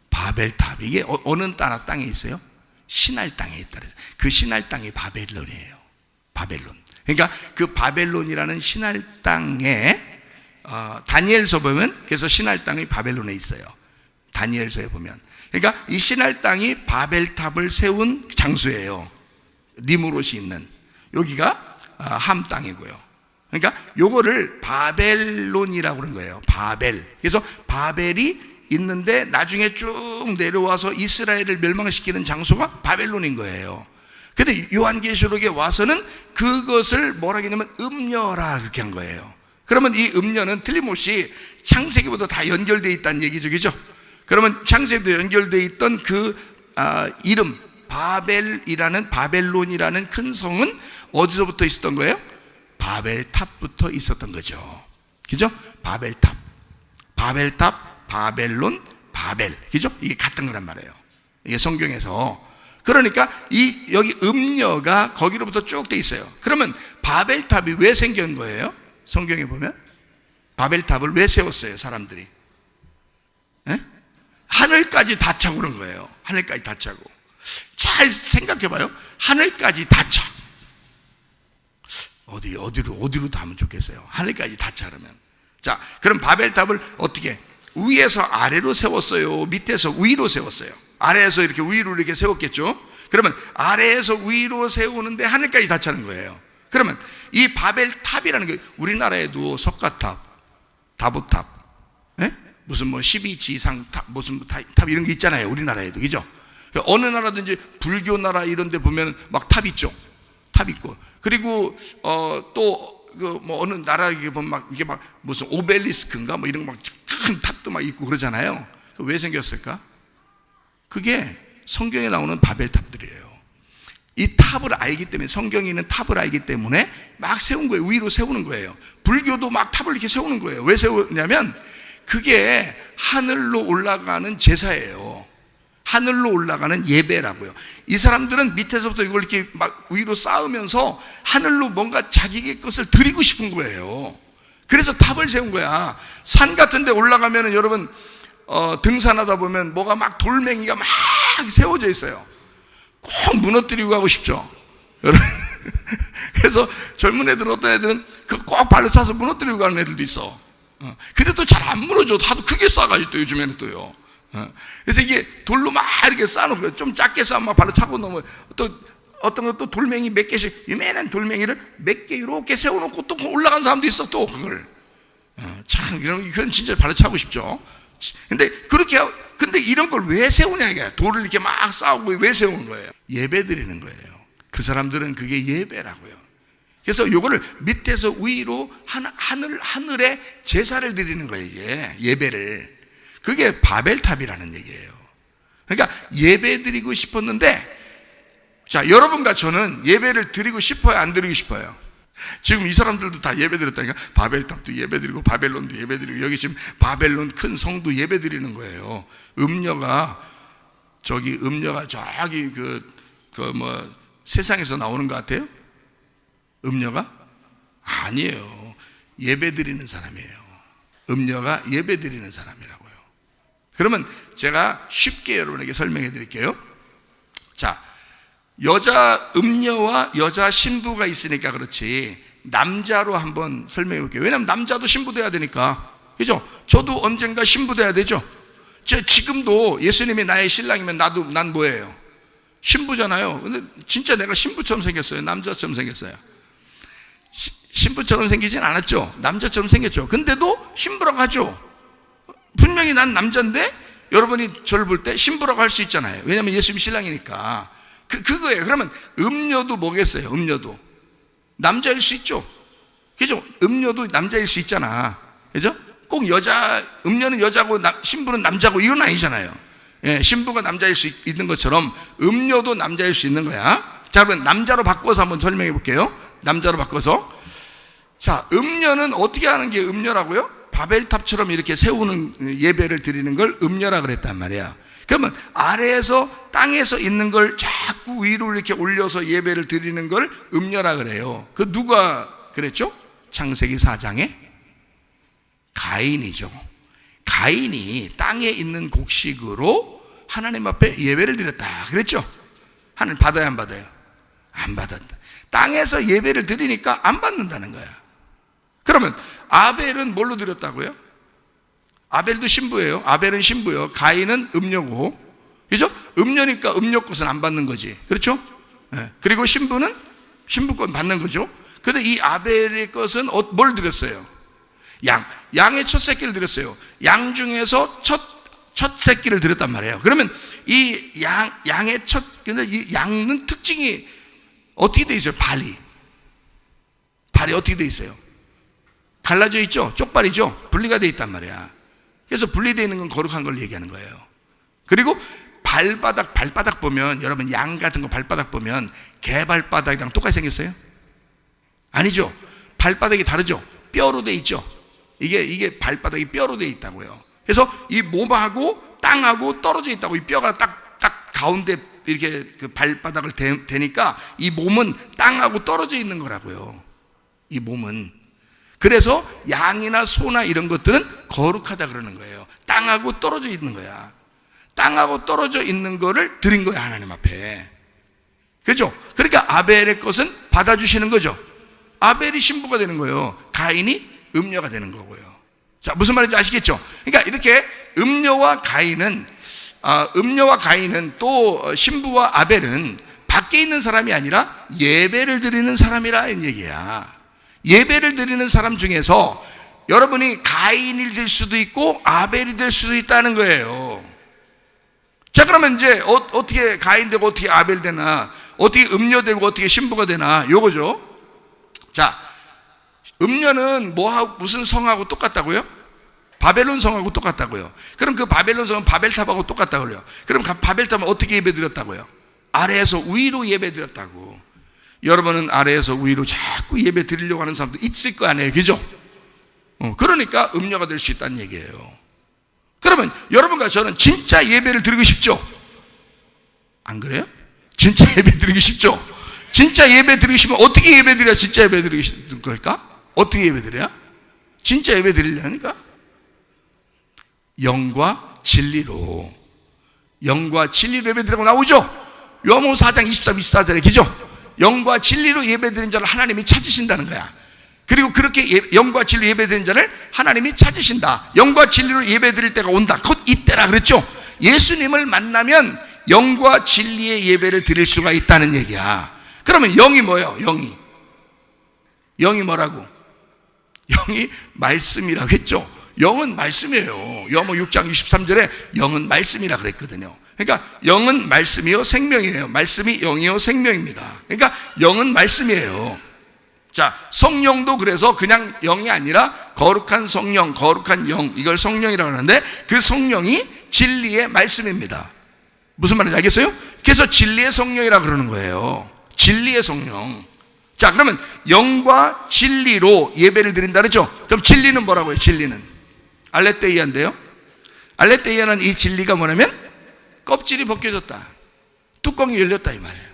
바벨탑. 이게 어느 나라 땅에 있어요? 신할 땅에 있다. 그 신할 땅이 바벨론이에요. 바벨론. 그러니까 그 바벨론이라는 신할 땅에 다니엘서 보면, 그래서 신할 땅이 바벨론에 있어요. 다니엘서에 보면. 그러니까 이 신할 땅이 바벨탑을 세운 장소예요. 니무롯이 있는. 여기가 함 땅이고요. 그러니까 요거를 바벨론이라고 그런 거예요. 바벨. 그래서 바벨이 있는데 나중에 쭉 내려와서 이스라엘을 멸망시키는 장소가 바벨론인 거예요. 근데 요한계시록에 와서는 그것을 뭐라고 했냐면 음녀라 그렇게 한 거예요. 그러면 이 음녀는 틀림없이 창세기보다 다 연결되어 있다는 얘기죠. 그죠? 그러면 창세기도 연결되어 있던 그 이름 바벨론이라는 큰 성은 어디서부터 있었던 거예요? 바벨탑부터 있었던 거죠. 그죠? 바벨탑, 바벨론, 바벨. 그죠? 이게 같은 거란 말이에요. 이게 성경에서. 그러니까 여기 음녀가 거기로부터 쭉 돼 있어요. 그러면 바벨탑이 왜 생긴 거예요? 성경에 보면 바벨탑을 왜 세웠어요, 사람들이? 하늘까지 다 차고 그런 거예요. 하늘까지 다 차고. 잘 생각해 봐요. 하늘까지 다 차. 어디로 닿으면 좋겠어요? 하늘까지 다 차. 그러면 자, 그럼 바벨탑을 어떻게? 위에서 아래로 세웠어요? 밑에서 위로 세웠어요? 아래에서 이렇게 위로 이렇게 세웠겠죠? 그러면 아래에서 위로 세우는데 하늘까지 다 차는 거예요. 그러면 이 바벨탑이라는 게 우리나라에도 석가탑, 다보탑, 무슨 뭐 12지상 탑, 무슨 탑 이런 게 있잖아요. 우리나라에도. 그죠? 어느 나라든지 불교 나라 이런 데 보면 막 탑 있죠. 탑 있고. 그리고 또 그 뭐 어느 나라에 보면 막 이게 막 무슨 오벨리스크인가 뭐 이런 막 큰 탑도 막 있고 그러잖아요. 왜 생겼을까? 그게 성경에 나오는 바벨탑들이에요. 이 탑을 알기 때문에, 성경에 있는 탑을 알기 때문에 막 세운 거예요. 위로 세우는 거예요. 불교도 막 탑을 이렇게 세우는 거예요. 왜 세우냐면 그게 하늘로 올라가는 제사예요. 하늘로 올라가는 예배라고요. 이 사람들은 밑에서부터 이걸 이렇게 막 위로 쌓으면서 하늘로 뭔가 자기의 것을 드리고 싶은 거예요. 그래서 탑을 세운 거야. 산 같은 데 올라가면은 여러분 등산하다 보면 뭐가 막 돌멩이가 막 세워져 있어요. 꼭 무너뜨리고 가고 싶죠. 여러분. 그래서 젊은 애들, 어떤 애들은 그 꼭 발로 차서 무너뜨리고 가는 애들도 있어. 근데 또 잘 안 무너져. 하도 크게 쌓아가지고 또 요즘에는 또요. 그래서 이게 돌로 막 이렇게 쌓아놓은 거예요. 좀 작게 쌓으면 막 발로 차고 넘어. 또 어떤 것도 돌멩이 몇 개씩, 유명한 돌멩이를 몇 개 이렇게 세워놓고 또 올라간 사람도 있어. 또 그걸 참 이건 진짜 발로 차고 싶죠. 근데 근데 이런 걸 왜 세우냐 이게. 돌을 이렇게 막 쌓고 왜 세우는 거예요? 예배 드리는 거예요. 그 사람들은 그게 예배라고요. 그래서 이거를 밑에서 위로 하늘에 제사를 드리는 거예요. 이게 예배를. 그게 바벨탑이라는 얘기예요. 그러니까 예배 드리고 싶었는데, 자, 여러분과 저는 예배를 드리고 싶어요, 안 드리고 싶어요? 지금 이 사람들도 다 예배 드렸다니까. 바벨탑도 예배 드리고 바벨론도 예배 드리고, 여기 지금 바벨론 큰 성도 예배 드리는 거예요. 음녀가 저기 뭐 세상에서 나오는 것 같아요? 음녀가? 아니에요. 예배 드리는 사람이에요. 음녀가 예배 드리는 사람이라고요. 그러면 제가 쉽게 여러분에게 설명해 드릴게요. 자, 여자 음녀와 여자 신부가 있으니까 그렇지, 남자로 한번 설명해 볼게요. 왜냐하면 남자도 신부 돼야 되니까. 그죠? 저도 언젠가 신부 돼야 되죠. 지금도 예수님이 나의 신랑이면 난 뭐예요? 신부잖아요. 근데 진짜 내가 신부처럼 생겼어요? 남자처럼 생겼어요? 신부처럼 생기진 않았죠. 남자처럼 생겼죠. 근데도 신부라고 하죠. 분명히 난 남자인데 여러분이 저를 볼 때 신부라고 할 수 있잖아요. 왜냐하면 예수님 신랑이니까. 그거예요. 그러면 음녀도 뭐겠어요? 음녀도 남자일 수 있죠. 그죠? 음녀도 남자일 수 있잖아. 그죠? 꼭 음녀는 여자고 신부는 남자고 이건 아니잖아요. 예, 신부가 남자일 수 있는 것처럼 음녀도 남자일 수 있는 거야. 자, 그러면 남자로 바꿔서 한번 설명해 볼게요. 남자로 바꿔서. 자, 음녀는 어떻게 하는 게 음녀라고요? 바벨탑처럼 이렇게 세우는 예배를 드리는 걸 음녀라 그랬단 말이야. 그러면 아래에서 땅에서 있는 걸 자꾸 위로 이렇게 올려서 예배를 드리는 걸 음녀라 그래요. 그 누가 그랬죠? 창세기 4장에 가인이죠. 가인이 땅에 있는 곡식으로 하나님 앞에 예배를 드렸다 그랬죠? 하나님 받아요, 안 받아요? 안 받았다. 땅에서 예배를 드리니까 안 받는다는 거야. 그러면 아벨은 뭘로 드렸다고요? 아벨도 신부예요. 아벨은 신부요. 가인은 음녀고, 그죠? 음녀니까 음녀 것은 안 받는 거지. 그렇죠? 네. 그리고 신부는 신부 것 받는 거죠. 그런데 이 아벨의 것은 뭘 드렸어요? 양의 첫 새끼를 드렸어요. 양 중에서 첫 새끼를 드렸단 말이에요. 그러면 이 양의 근데 이 양은 특징이 어떻게 돼 있어요? 발이 어떻게 돼 있어요? 갈라져 있죠? 쪽발이죠? 분리가 돼 있단 말이야. 그래서 분리되어 있는 건 거룩한 걸 얘기하는 거예요. 그리고 발바닥 보면, 여러분 양 같은 거 발바닥 보면 개 발바닥이랑 똑같이 생겼어요? 아니죠. 발바닥이 다르죠. 뼈로 돼 있죠. 이게 발바닥이 뼈로 돼 있다고요. 그래서 이 몸하고 땅하고 떨어져 있다고. 이 뼈가 딱 가운데 이렇게 그 발바닥을 대니까 이 몸은 땅하고 떨어져 있는 거라고요. 이 몸은. 그래서 양이나 소나 이런 것들은 거룩하다 그러는 거예요. 땅하고 떨어져 있는 거야. 땅하고 떨어져 있는 거를 드린 거야, 하나님 앞에. 그죠? 그러니까 아벨의 것은 받아주시는 거죠. 아벨이 신부가 되는 거예요. 가인이 음녀가 되는 거고요. 자, 무슨 말인지 아시겠죠? 그러니까 이렇게 음녀와 가인은 또 신부와 아벨은 밖에 있는 사람이 아니라 예배를 드리는 사람이라는 얘기야. 예배를 드리는 사람 중에서 여러분이 가인이 될 수도 있고 아벨이 될 수도 있다는 거예요. 자, 그러면 이제 어떻게 가인 되고 어떻게 아벨 되나, 어떻게 음녀 되고 어떻게 신부가 되나, 요거죠. 자, 음녀는 무슨 성하고 똑같다고요? 바벨론 성하고 똑같다고요. 그럼 그 바벨론 성은 바벨탑하고 똑같다고요. 그럼 바벨탑은 어떻게 예배드렸다고요? 아래에서 위로 예배드렸다고. 여러분은 아래에서 위로 자꾸 예배 드리려고 하는 사람도 있을 거 아니에요, 그죠? 그러니까 음녀가 될 수 있다는 얘기예요. 그러면 여러분과 저는 진짜 예배를 드리고 싶죠? 안 그래요? 진짜 예배 드리고 싶죠? 진짜 예배 드리고 싶으면 어떻게 예배 드려야 진짜 예배 드리고 싶은 걸까? 어떻게 예배 드려야? 진짜 예배 드리려니까? 영과 진리로 예배 드리라고 나오죠? 요한복음 4장 23, 24절에 그죠? 영과 진리로 예배 드리는 자를 하나님이 찾으신다는 거야. 그리고 그렇게 영과 진리로 예배 드리는 자를 하나님이 찾으신다. 영과 진리로 예배 드릴 때가 온다. 곧 이때라 그랬죠? 예수님을 만나면 영과 진리의 예배를 드릴 수가 있다는 얘기야. 그러면 영이 뭐예요? 영이 뭐라고? 영이 말씀이라고 했죠? 영은 말씀이에요. 요한복음 6장 23절에 영은 말씀이라 그랬거든요. 그러니까 영은 말씀이요 생명이에요. 말씀이 영이요 생명입니다. 그러니까 영은 말씀이에요. 자, 성령도 그래서 그냥 영이 아니라 거룩한 성령, 거룩한 영, 이걸 성령이라고 하는데 그 성령이 진리의 말씀입니다. 무슨 말인지 알겠어요? 그래서 진리의 성령이라고 그러는 거예요. 진리의 성령. 자, 그러면 영과 진리로 예배를 드린다 그랬죠? 그럼 진리는 뭐라고요? 진리는 알레테이아인데요. 알레테이아는 이 진리가 뭐냐면 껍질이 벗겨졌다, 뚜껑이 열렸다 이 말이에요.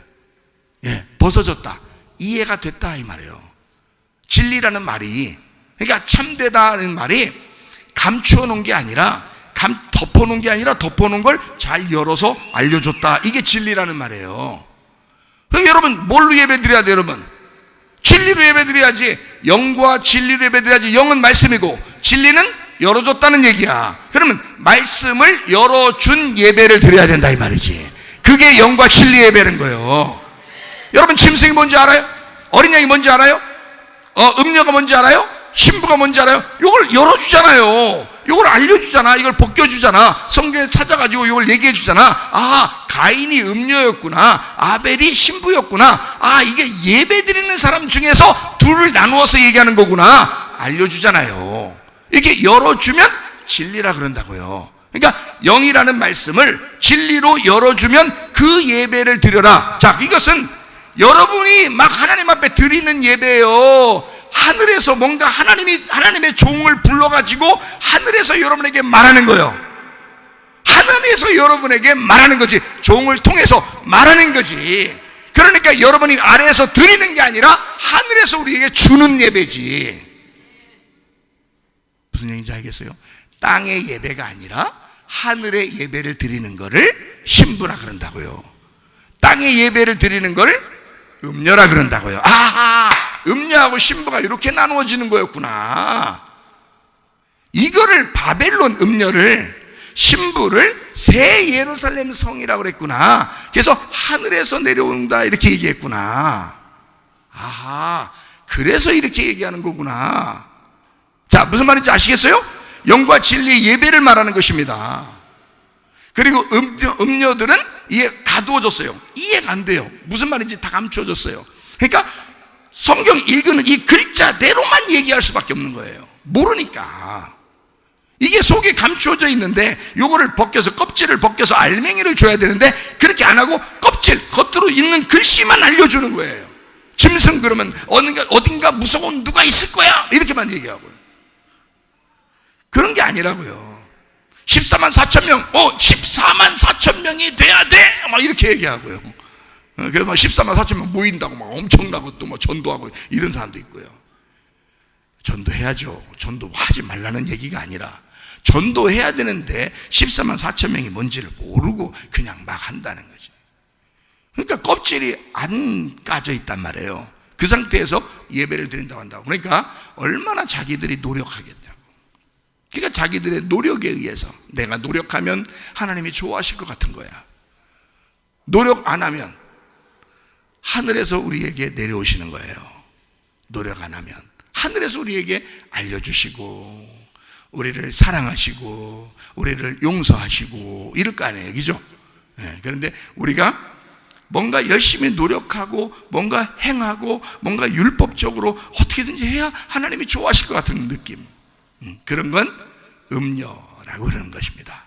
예, 벗어졌다, 이해가 됐다 이 말이에요. 진리라는 말이, 그러니까 참되다는 말이 감추어 놓은 게 아니라 덮어놓은 게 아니라 덮어놓은 걸 잘 열어서 알려줬다, 이게 진리라는 말이에요. 그러니까 여러분 뭘로 예배 드려야 돼요? 여러분 진리로 예배 드려야지. 영과 진리로 예배 드려야지. 영은 말씀이고 진리는 열어줬다는 얘기야. 그러면 말씀을 열어준 예배를 드려야 된다 이 말이지. 그게 영과 진리 예배는 거예요. 여러분 짐승이 뭔지 알아요? 어린 양이 뭔지 알아요? 음녀가 뭔지 알아요? 신부가 뭔지 알아요? 이걸 열어주잖아요. 이걸 알려주잖아. 이걸 벗겨주잖아. 성경에 찾아가지고 이걸 얘기해주잖아. 아, 가인이 음녀였구나, 아벨이 신부였구나, 아, 이게 예배드리는 사람 중에서 둘을 나누어서 얘기하는 거구나, 알려주잖아요. 이렇게 열어주면 진리라 그런다고요. 그러니까 영이라는 말씀을 진리로 열어주면 그 예배를 드려라. 자, 이것은 여러분이 막 하나님 앞에 드리는 예배예요. 하늘에서 뭔가 하나님의 종을 불러가지고 하늘에서 여러분에게 말하는 거예요. 하늘에서 여러분에게 말하는 거지. 종을 통해서 말하는 거지. 그러니까 여러분이 아래에서 드리는 게 아니라 하늘에서 우리에게 주는 예배지. 무슨 얘기인지 알겠어요? 땅의 예배가 아니라 하늘의 예배를 드리는 거를 신부라 그런다고요. 땅의 예배를 드리는 걸 음녀라 그런다고요. 아하, 음녀하고 신부가 이렇게 나누어지는 거였구나. 이거를 바벨론 음녀를, 신부를 새 예루살렘 성이라고 그랬구나. 그래서 하늘에서 내려온다 이렇게 얘기했구나. 아하, 그래서 이렇게 얘기하는 거구나. 자, 무슨 말인지 아시겠어요? 영과 진리의 예배를 말하는 것입니다. 그리고 음녀들은 이해 가두어졌어요. 이해가 안 돼요. 무슨 말인지 다 감추어졌어요. 그러니까 성경 읽는 이 글자대로만 얘기할 수밖에 없는 거예요. 모르니까. 이게 속에 감추어져 있는데 요거를 벗겨서, 껍질을 벗겨서 알맹이를 줘야 되는데 그렇게 안 하고 껍질 겉으로 있는 글씨만 알려주는 거예요. 짐승 그러면 어딘가 무서운 누가 있을 거야 이렇게만 얘기하고요. 그런 게 아니라고요. 14만 4천 명, 14만 4천 명이 돼야 돼! 막 이렇게 얘기하고요. 그래서 막 14만 4천 명 모인다고 막 엄청나고 또 뭐 전도하고 이런 사람도 있고요. 전도해야죠. 전도하지 말라는 얘기가 아니라 전도해야 되는데 14만 4천 명이 뭔지를 모르고 그냥 막 한다는 거지. 그러니까 껍질이 안 까져 있단 말이에요. 그 상태에서 예배를 드린다고 한다고. 그러니까 얼마나 자기들이 노력하겠냐고. 그러니까 자기들의 노력에 의해서 내가 노력하면 하나님이 좋아하실 것 같은 거야. 노력 안 하면 하늘에서 우리에게 내려오시는 거예요. 노력 안 하면 하늘에서 우리에게 알려주시고 우리를 사랑하시고 우리를 용서하시고 이럴 거 아니에요, 그죠? 그런데 우리가 뭔가 열심히 노력하고 뭔가 행하고 뭔가 율법적으로 어떻게든지 해야 하나님이 좋아하실 것 같은 느낌, 그런 건 음료라고 그러는 것입니다.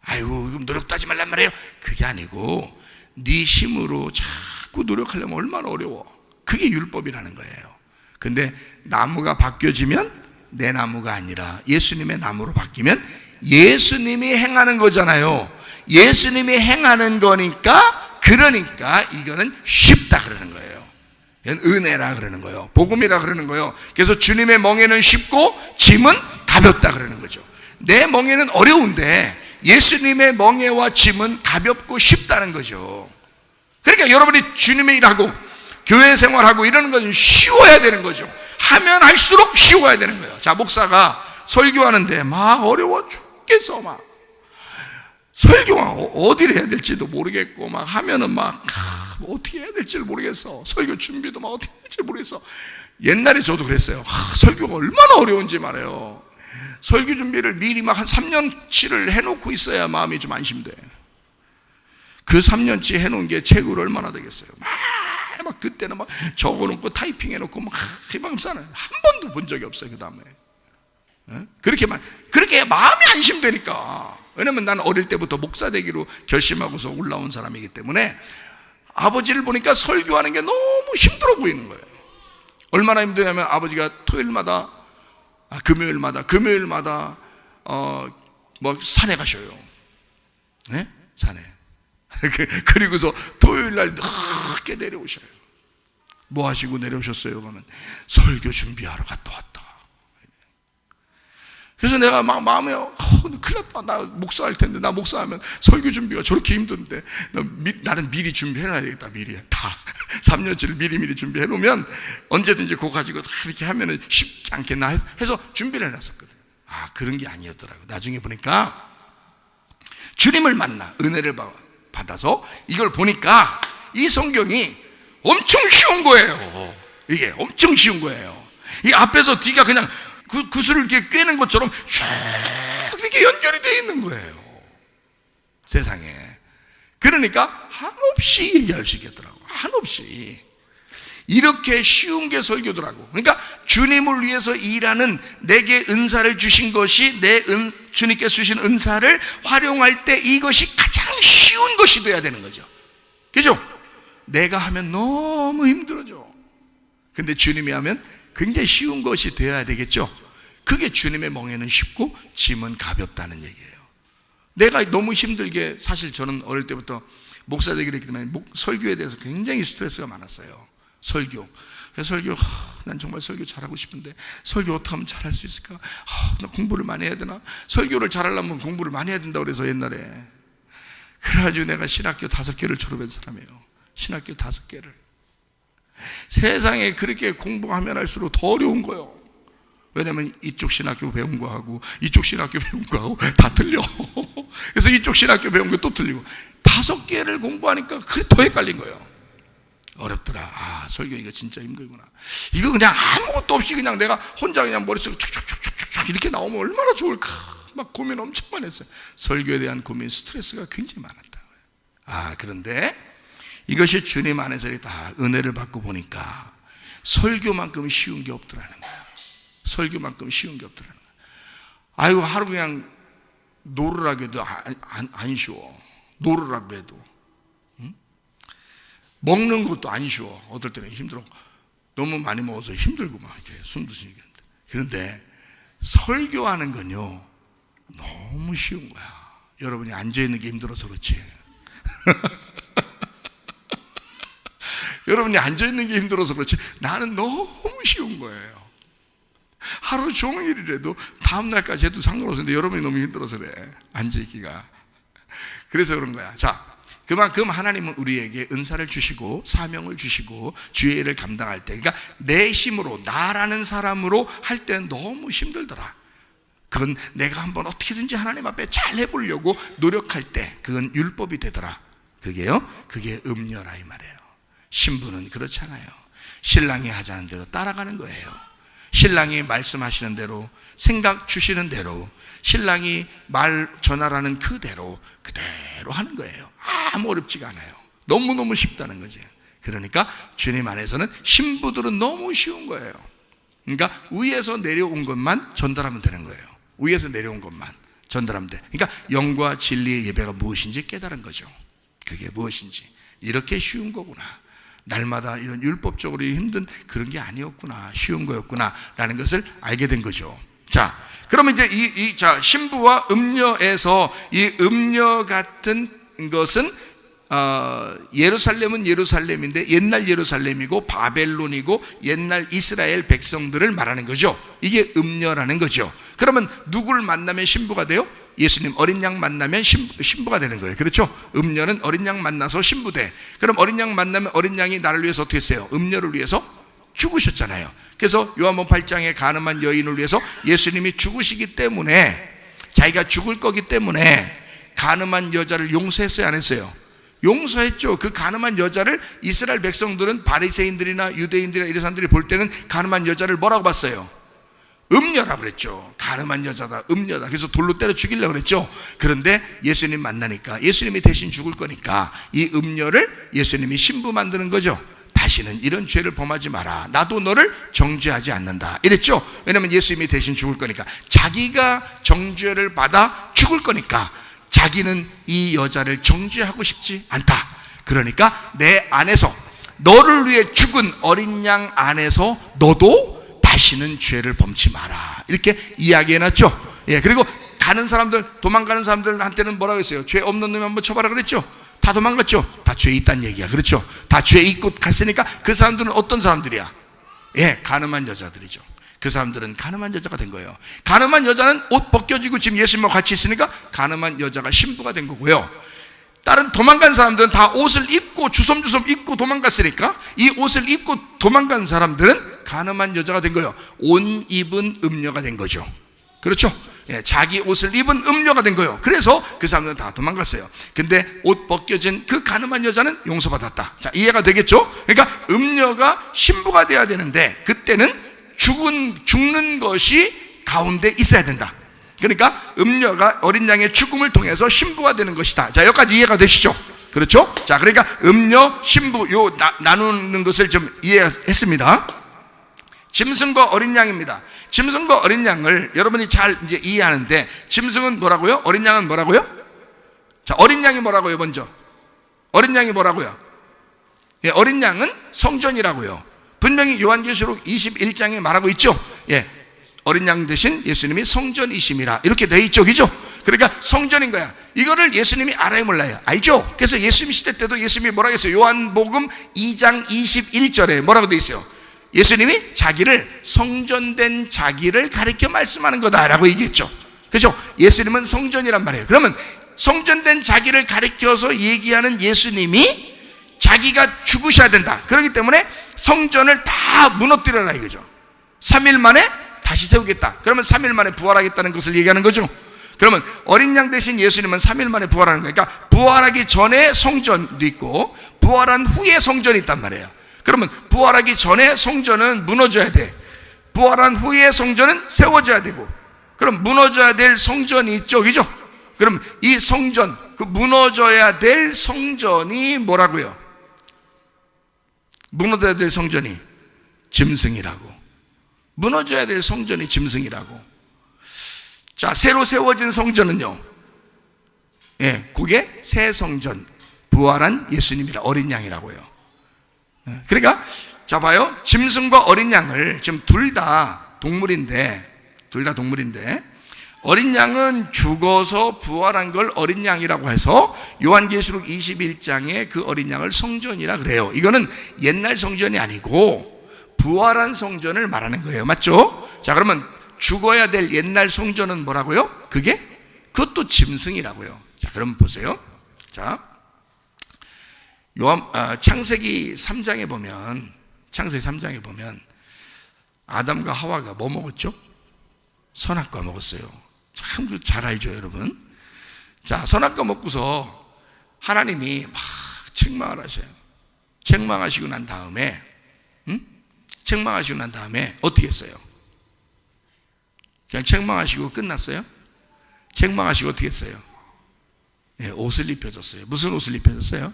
아이고 그럼 노력도 하지 말란 말이에요. 그게 아니고 네 힘으로 자꾸 노력하려면 얼마나 어려워. 그게 율법이라는 거예요. 근데 나무가 바뀌어지면 내 나무가 아니라 예수님의 나무로 바뀌면 예수님이 행하는 거잖아요. 예수님이 행하는 거니까, 그러니까 이거는 쉽다 그러는 거예요. 은혜라 그러는 거예요. 복음이라 그러는 거예요. 그래서 주님의 멍에는 쉽고 짐은 가볍다 그러는 거죠. 내 멍에는 어려운데 예수님의 멍에와 짐은 가볍고 쉽다는 거죠. 그러니까 여러분이 주님의 일하고 교회 생활하고 이러는 건 쉬워야 되는 거죠. 하면 할수록 쉬워야 되는 거예요. 자, 목사가 설교하는데 막 어려워 죽겠어. 막 설교가 어디를 해야 될지도 모르겠고 막 하면은 막 어떻게 해야 될지를 모르겠어. 설교 준비도 막 어떻게 해야 될지 모르겠어. 옛날에 저도 그랬어요. 설교가 얼마나 어려운지 말해요. 설교 준비를 미리 막 한 3년치를 해놓고 있어야 마음이 좀 안심돼. 그 3년치 해놓은 게 최고로 얼마나 되겠어요. 막 그때는 막 적어놓고 타이핑해놓고 막 희망사는 한 번도 본 적이 없어요. 그 다음에 그렇게 마음이 안심되니까. 왜냐면 나는 어릴 때부터 목사 되기로 결심하고서 올라온 사람이기 때문에 아버지를 보니까 설교하는 게 너무 힘들어 보이는 거예요. 얼마나 힘드냐면 아버지가 토요일마다 금요일마다 뭐 산에 가셔요. 네? 산에. 그리고서 토요일날 늦게 내려오셔요. 뭐 하시고 내려오셨어요? 그러면 설교 준비하러 갔다 왔다. 그래서 내가 막 마음에 큰일 났다. 나 목사할 텐데, 나 목사하면 설교 준비가 저렇게 힘든데 나는 미리 준비해놔야 되겠다. 미리 다 3년치를 미리 준비해 놓으면 언제든지 그거 가지고 이렇게 하면은 쉽지 않겠나 해서 준비를 해놨었거든요. 그런 게 아니었더라고요. 나중에 보니까 주님을 만나 은혜를 받아서 이걸 보니까 이 성경이 엄청 쉬운 거예요. 이게 엄청 쉬운 거예요. 이 앞에서 뒤가 그냥 구슬을 이렇게 꿰는 것처럼 쫙 이렇게 연결이 되어 있는 거예요. 세상에. 그러니까 한없이 얘기할 수 있겠더라고. 한없이. 이렇게 쉬운 게 설교더라고. 그러니까 주님을 위해서 일하는 내게 은사를 주신 것이 주님께서 주신 은사를 활용할 때 이것이 가장 쉬운 것이 돼야 되는 거죠. 그죠? 내가 하면 너무 힘들어져. 근데 주님이 하면 굉장히 쉬운 것이 되어야 되겠죠. 그게 주님의 멍에는 쉽고 짐은 가볍다는 얘기예요. 내가 너무 힘들게, 사실 저는 어릴 때부터 목사 되기로 했기 때문에 설교에 대해서 굉장히 스트레스가 많았어요. 설교, 난 정말 설교 잘하고 싶은데 설교 어떻게 하면 잘할 수 있을까? 나 공부를 많이 해야 되나? 설교를 잘하려면 공부를 많이 해야 된다고 그래서 옛날에. 그래가지고 내가 신학교 5개를 졸업한 사람이에요. 신학교 5개를. 세상에 그렇게 공부하면 할수록 더 어려운 거예요. 왜냐면 이쪽 신학교 배운 거하고 이쪽 신학교 배운 거하고 다 틀려. 그래서 이쪽 신학교 배운 거 또 틀리고 5개를 공부하니까 그게 더 헷갈린 거예요. 어렵더라. 설교 이거 진짜 힘들구나. 이거 그냥 아무것도 없이 그냥 내가 혼자 그냥 머릿속에 촉촉촉촉 이렇게 나오면 얼마나 좋을까. 막 고민 엄청 많이 했어요. 설교에 대한 고민, 스트레스가 굉장히 많았다. 그런데 이것이 주님 안에서 다 은혜를 받고 보니까 설교만큼 쉬운 게 없더라는 거야. 설교만큼 쉬운 게 없더라는 거야. 아이고, 하루 그냥 노르라고 해도 안 쉬워. 노르라고 해도. 먹는 것도 안 쉬워. 어떨 때는 힘들어. 너무 많이 먹어서 힘들고 막 이렇게 숨도 쉬는데. 그런데 설교하는 건요, 너무 쉬운 거야. 여러분이 앉아있는 게 힘들어서 그렇지. 여러분이 앉아있는 게 힘들어서 그렇지 나는 너무 쉬운 거예요. 하루 종일이라도 다음날까지 해도 상관없는데 여러분이 너무 힘들어서 그래. 앉아있기가. 그래서 그런 거야. 자, 그만큼 하나님은 우리에게 은사를 주시고 사명을 주시고 주의 일을 감당할 때, 그러니까 내 힘으로, 나라는 사람으로 할 때는 너무 힘들더라. 그건 내가 한번 어떻게든지 하나님 앞에 잘 해보려고 노력할 때 그건 율법이 되더라. 그게요, 그게 음녀라 이 말이에요. 신부는 그렇잖아요. 신랑이 하자는 대로 따라가는 거예요. 신랑이 말씀하시는 대로, 생각 주시는 대로, 신랑이 말 전하라는 그대로 하는 거예요. 아무 어렵지가 않아요. 너무너무 쉽다는 거죠. 그러니까 주님 안에서는 신부들은 너무 쉬운 거예요. 그러니까 위에서 내려온 것만 전달하면 되는 거예요. 위에서 내려온 것만 전달하면 돼. 그러니까 영과 진리의 예배가 무엇인지 깨달은 거죠. 그게 무엇인지. 이렇게 쉬운 거구나. 날마다 이런 율법적으로 힘든 그런 게 아니었구나. 쉬운 거였구나. 라는 것을 알게 된 거죠. 자, 그러면 이제 자, 신부와 음녀에서 이 음녀 같은 것은 예루살렘은 예루살렘인데 옛날 예루살렘이고 바벨론이고 옛날 이스라엘 백성들을 말하는 거죠. 이게 음녀라는 거죠. 그러면 누구를 만나면 신부가 돼요? 예수님 어린 양 만나면 신부가 되는 거예요. 그렇죠? 음녀는 어린 양 만나서 신부돼. 그럼 어린 양 만나면 어린 양이 나를 위해서 어떻게 했어요? 음녀를 위해서 죽으셨잖아요. 그래서 요한복음 8장에 간음한 여인을 위해서 예수님이 죽으시기 때문에, 자기가 죽을 거기 때문에 간음한 여자를 용서했어요, 안 했어요? 용서했죠. 그 간음한 여자를 이스라엘 백성들은, 바리새인들이나 유대인들이나 이런 사람들이 볼 때는 간음한 여자를 뭐라고 봤어요? 음녀라고 그랬죠. 간음한 여자다, 음녀다. 그래서 돌로 때려 죽이려고 그랬죠. 그런데 예수님 만나니까, 예수님이 대신 죽을 거니까 이 음녀를 예수님이 신부 만드는 거죠. 다시는 이런 죄를 범하지 마라. 나도 너를 정죄하지 않는다. 이랬죠. 왜냐하면 예수님이 대신 죽을 거니까. 자기가 정죄를 받아 죽을 거니까 자기는 이 여자를 정죄하고 싶지 않다. 그러니까 내 안에서, 너를 위해 죽은 어린 양 안에서 너도 다시는 죄를 범치 마라. 이렇게 이야기해놨죠. 예, 그리고 가는 사람들, 도망가는 사람들한테는 뭐라고 했어요? 죄 없는 놈이 한번 쳐봐라 그랬죠. 다 도망갔죠. 다 죄 있다는 얘기야. 그렇죠? 다 죄 있고 갔으니까 그 사람들은 어떤 사람들이야? 예, 간음한 여자들이죠. 그 사람들은 간음한 여자가 된 거예요. 간음한 여자는 옷 벗겨지고 지금 예수님과 같이 있으니까 간음한 여자가 신부가 된 거고요. 다른 도망간 사람들은 다 옷을 입고 주섬주섬 입고 도망갔으니까 이 옷을 입고 도망간 사람들은 간음한 여자가 된 거예요. 옷 입은 음녀가 된 거죠. 그렇죠? 예, 자기 옷을 입은 음녀가 된 거예요. 그래서 그 사람들은 다 도망갔어요. 근데 옷 벗겨진 그 간음한 여자는 용서받았다. 자, 이해가 되겠죠? 그러니까 음녀가 신부가 돼야 되는데 그때는 죽는 것이 가운데 있어야 된다. 그러니까 음녀가 어린 양의 죽음을 통해서 신부가 되는 것이다. 자, 여기까지 이해가 되시죠? 그렇죠? 자, 그러니까 음녀, 신부 나누는 것을 좀 이해했습니다. 짐승과 어린 양입니다. 짐승과 어린 양을 여러분이 잘 이제 이해하는데, 짐승은 뭐라고요? 어린 양은 뭐라고요? 자, 어린 양이 뭐라고요? 먼저 어린 양이 뭐라고요? 예, 어린 양은 성전이라고요. 분명히 요한계시록 21장에 말하고 있죠. 예, 어린 양 대신 예수님이 성전이심이라 이렇게 돼 있죠. 그죠? 그러니까 성전인 거야. 이거를 예수님이 알아요, 몰라요? 알죠? 그래서 예수님 시대 때도 예수님이 뭐라고 했어요? 요한복음 2장 21절에 뭐라고 돼 있어요? 예수님이 자기를, 성전된 자기를 가리켜 말씀하는 거다라고 얘기했죠. 그렇죠? 예수님은 성전이란 말이에요. 그러면 성전된 자기를 가리켜서 얘기하는 예수님이 자기가 죽으셔야 된다. 그렇기 때문에 성전을 다 무너뜨려라 이거죠. 3일 만에 다시 세우겠다. 그러면 3일 만에 부활하겠다는 것을 얘기하는 거죠. 그러면 어린 양 대신 예수님은 3일 만에 부활하는 거니까, 부활하기 전에 성전도 있고 부활한 후에 성전이 있단 말이에요. 그러면 부활하기 전에 성전은 무너져야 돼. 부활한 후에 성전은 세워져야 되고, 그럼 무너져야 될 성전이 있죠. 그죠? 그럼 이 성전, 그 무너져야 될 성전이 뭐라고요? 무너져야 될 성전이 짐승이라고. 무너져야 될 성전이 짐승이라고. 자, 새로 세워진 성전은요, 예, 그게 새 성전, 부활한 예수님이라, 어린 양이라고요. 그러니까 자, 봐요. 짐승과 어린 양을, 지금 둘 다 동물인데 어린 양은 죽어서 부활한 걸 어린 양이라고 해서 요한계시록 21장에 그 어린 양을 성전이라 그래요. 이거는 옛날 성전이 아니고 부활한 성전을 말하는 거예요. 맞죠? 자, 그러면 죽어야 될 옛날 성전은 뭐라고요? 그것도 짐승이라고요. 자, 그럼 보세요. 자, 창세기 3장에 보면 아담과 하와가 뭐 먹었죠? 선악과 먹었어요. 참 잘 알죠, 여러분? 자, 선악과 먹고서 하나님이 막 책망을 하셔요. 책망하시고 난 다음에, 책망하시고 난 다음에 어떻게 했어요? 그냥 책망하시고 끝났어요? 책망하시고 어떻게 했어요? 네, 옷을 입혀줬어요. 무슨 옷을 입혀줬어요?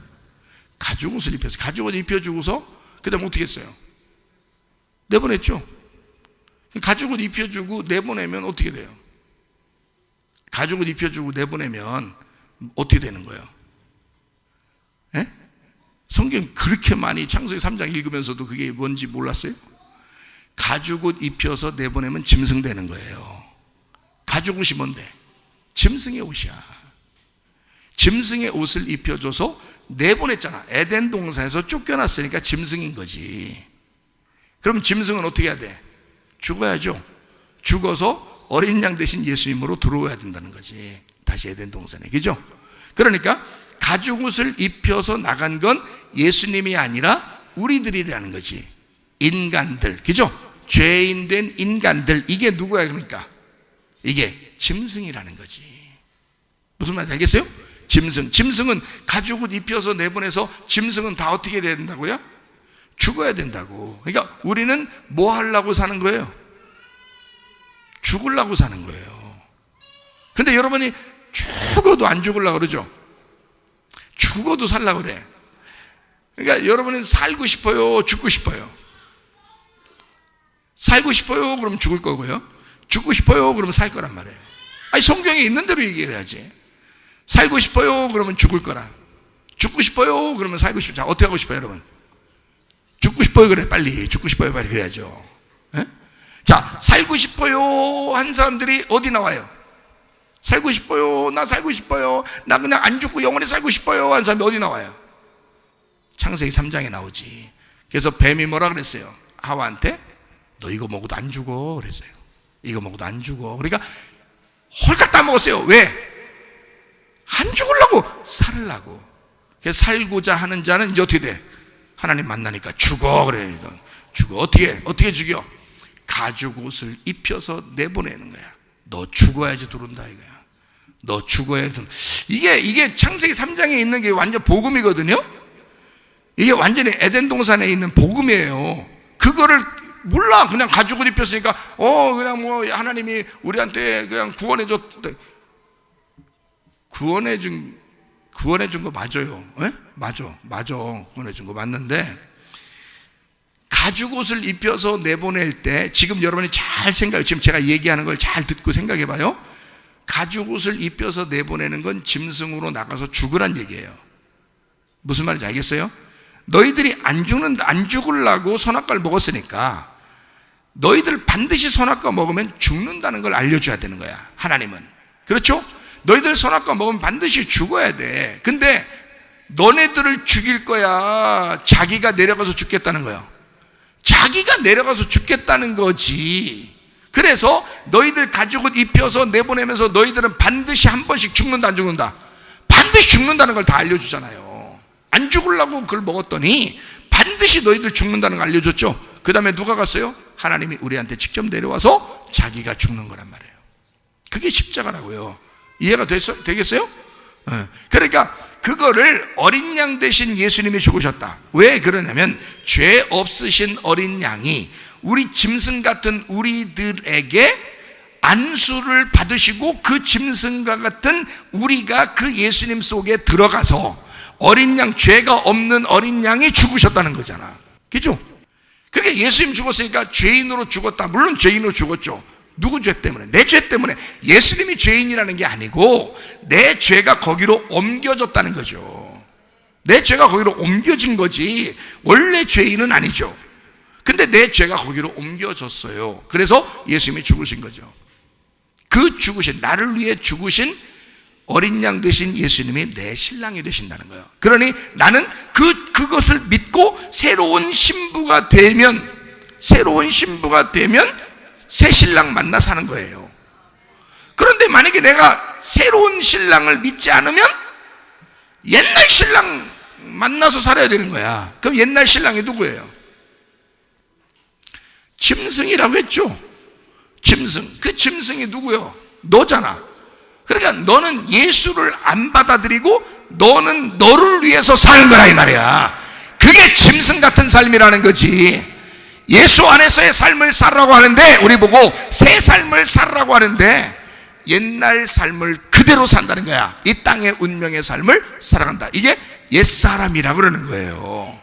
가죽 옷을 입혔어요. 가죽 옷을 입혀주고서 그 다음에 어떻게 했어요? 내보냈죠. 가죽 옷 입혀주고 내보내면 어떻게 돼요? 가죽 옷 입혀주고 내보내면 어떻게 되는 거예요? 예? 성경 그렇게 많이 창세기 3장 읽으면서도 그게 뭔지 몰랐어요? 가죽 옷 입혀서 내보내면 짐승되는 거예요. 가죽 옷이 뭔데? 짐승의 옷이야. 짐승의 옷을 입혀줘서 내보냈잖아. 에덴 동산에서 쫓겨났으니까 짐승인 거지. 그럼 짐승은 어떻게 해야 돼? 죽어야죠. 죽어서 어린 양 대신 예수님으로 들어와야 된다는 거지. 다시 에덴 동산에. 그죠? 그러니까 가죽 옷을 입혀서 나간 건 예수님이 아니라 우리들이라는 거지. 인간들. 그죠? 죄인 된 인간들. 이게 누구야 그러니까? 이게 짐승이라는 거지. 무슨 말인지 알겠어요? 짐승은 가죽 옷 입혀서 내보내서 짐승은 다 어떻게 돼야 된다고요? 죽어야 된다고. 그러니까 우리는 뭐 하려고 사는 거예요? 죽으려고 사는 거예요. 근데 여러분이 죽어도 안 죽으려고 그러죠? 죽어도 살려고 그래. 그러니까 여러분은 살고 싶어요? 죽고 싶어요? 살고 싶어요? 그럼 죽을 거고요. 죽고 싶어요? 그러면 살 거란 말이에요. 아니, 성경에 있는 대로 얘기를 해야지. 살고 싶어요? 그러면 죽을 거라. 죽고 싶어요? 그러면 살고 싶어요. 자, 어떻게 하고 싶어요, 여러분? 죽고 싶어요? 그래, 빨리. 죽고 싶어요? 빨리 그래야죠. 에? 자, 살고 싶어요 한 사람들이 어디 나와요? 살고 싶어요. 나 살고 싶어요. 나 그냥 안 죽고 영원히 살고 싶어요 한 사람이 어디 나와요? 창세기 3장에 나오지. 그래서 뱀이 뭐라 그랬어요? 하와한테 너 이거 먹어도 안 죽어 그랬어요. 이거 먹어도 안 죽어. 그러니까 홀딱 따먹었어요. 왜? 안 죽으려고, 살으려고. 그래서 살고자 하는 자는 이제 어떻게 돼? 하나님 만나니까 죽어 그래. 죽어. 어떻게 죽여? 가죽 옷을 입혀서 내보내는 거야. 너 죽어야지 들어온다 이거야. 너 죽어야지 들어온다. 이게 창세기 3장에 있는 게 완전 복음이거든요. 이게 완전히 에덴 동산에 있는 복음이에요. 그거를 몰라. 그냥 가죽 옷 입혔으니까 그냥 뭐 하나님이 우리한테 그냥 구원해 줬대. 구원해 준 거 맞아요. 예? 맞아. 구원해 준 거 맞는데 가죽 옷을 입혀서 내보낼 때 지금 여러분이 잘 생각해요. 지금 제가 얘기하는 걸 잘 듣고 생각해 봐요. 가죽 옷을 입혀서 내보내는 건 짐승으로 나가서 죽으란 얘기예요. 무슨 말인지 알겠어요? 너희들이 안 죽으려고 선악과를 먹었으니까 너희들 반드시 선악과 먹으면 죽는다는 걸 알려줘야 되는 거야. 하나님은. 그렇죠? 너희들 선악과 먹으면 반드시 죽어야 돼. 근데 너네들을 죽일 거야? 자기가 내려가서 죽겠다는 거야? 자기가 내려가서 죽겠다는 거지. 그래서 너희들 가죽 옷 입혀서 내보내면서 너희들은 반드시 한 번씩 죽는다 안 죽는다? 반드시 죽는다는 걸 다 알려주잖아요. 안 죽으려고 그걸 먹었더니 반드시 너희들 죽는다는 걸 알려줬죠. 그 다음에 누가 갔어요? 하나님이 우리한테 직접 내려와서 자기가 죽는 거란 말이에요. 그게 십자가라고요. 이해가 되겠어요? 그러니까 그거를 어린 양 대신 예수님이 죽으셨다. 왜 그러냐면 죄 없으신 어린 양이 우리 짐승 같은 우리들에게 안수를 받으시고 그 짐승과 같은 우리가 그 예수님 속에 들어가서 어린 양, 죄가 없는 어린 양이 죽으셨다는 거잖아. 그죠? 그러니까 예수님 죽었으니까 죄인으로 죽었다. 물론 죄인으로 죽었죠. 누구 죄 때문에? 내 죄 때문에. 예수님이 죄인이라는 게 아니고 내 죄가 거기로 옮겨졌다는 거죠. 내 죄가 거기로 옮겨진 거지 원래 죄인은 아니죠. 근데 내 죄가 거기로 옮겨졌어요. 그래서 예수님이 죽으신 거죠. 그 죽으신, 나를 위해 죽으신 어린 양 되신 예수님이 내 신랑이 되신다는 거예요. 그러니 나는 그것을 믿고 새로운 신부가 되면 새 신랑 만나 사는 거예요. 그런데 만약에 내가 새로운 신랑을 믿지 않으면 옛날 신랑 만나서 살아야 되는 거야. 그럼 옛날 신랑이 누구예요? 짐승이라고 했죠. 짐승. 그 짐승이 누구요? 너잖아. 그러니까 너는 예수를 안 받아들이고 너는 너를 위해서 사는 거라 이 말이야. 그게 짐승 같은 삶이라는 거지. 예수 안에서의 삶을 살라고 하는데, 우리 보고 새 삶을 살라고 하는데 옛날 삶을 그대로 산다는 거야. 이 땅의 운명의 삶을 살아간다. 이게 옛사람이라 그러는 거예요.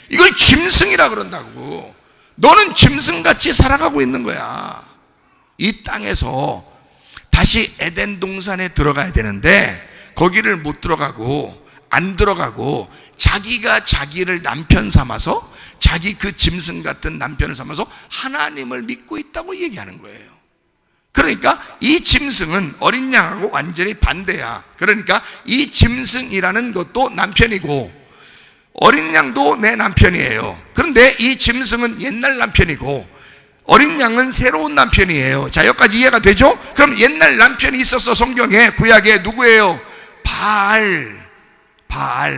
이걸 짐승이라 그런다고. 너는 짐승같이 살아가고 있는 거야. 이 땅에서 다시 에덴 동산에 들어가야 되는데 거기를 못 들어가고 안 들어가고 자기가 자기를 남편 삼아서, 자기 그 짐승 같은 남편을 삼아서 하나님을 믿고 있다고 얘기하는 거예요. 그러니까 이 짐승은 어린 양하고 완전히 반대야. 그러니까 이 짐승이라는 것도 남편이고 어린 양도 내 남편이에요. 그런데 이 짐승은 옛날 남편이고 어린 양은 새로운 남편이에요. 자, 여기까지 이해가 되죠? 그럼 옛날 남편이 있었어. 성경에, 구약에 누구예요? 바알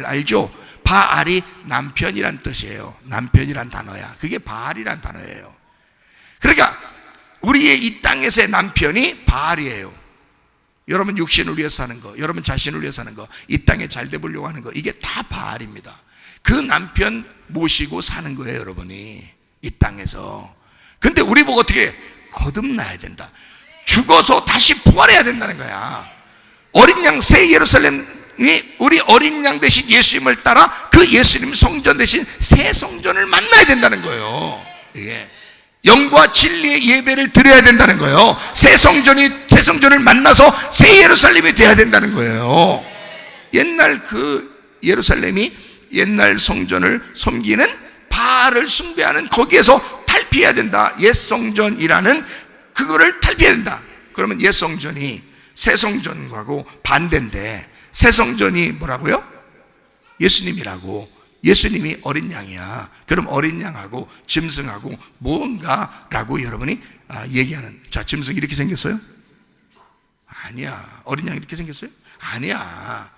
알죠? 바알이 남편이란 뜻이에요. 남편이란 단어야. 그게 바알이란 단어예요. 그러니까 우리의 이 땅에서의 남편이 바알이에요. 여러분 육신을 위해서 사는 거, 여러분 자신을 위해서 사는 거, 이 땅에 잘 되보려고 하는 거, 이게 다 바알입니다. 그 남편 모시고 사는 거예요, 여러분이 이 땅에서. 근데 우리 보고 어떻게 거듭나야 된다. 죽어서 다시 부활해야 된다는 거야. 어린 양 새 예루살렘이 우리 어린 양 대신 예수님을 따라 그 예수님 성전 대신 새 성전을 만나야 된다는 거예요. 이게 영과 진리의 예배를 드려야 된다는 거예요. 새 성전을 만나서 새 예루살렘이 돼야 된다는 거예요. 옛날 그 예루살렘이 옛날 성전을 섬기는 바알을 숭배하는 거기에서 탈피해야 된다. 옛 성전이라는 그거를 탈피해야 된다. 그러면 옛 성전이 새 성전하고 반대인데, 새 성전이 뭐라고요? 예수님이라고. 예수님이 어린 양이야. 그럼 어린 양하고 짐승하고 뭔가라고 여러분이 얘기하는. 자, 짐승 이렇게 생겼어요? 아니야. 어린 양 이렇게 생겼어요? 아니야.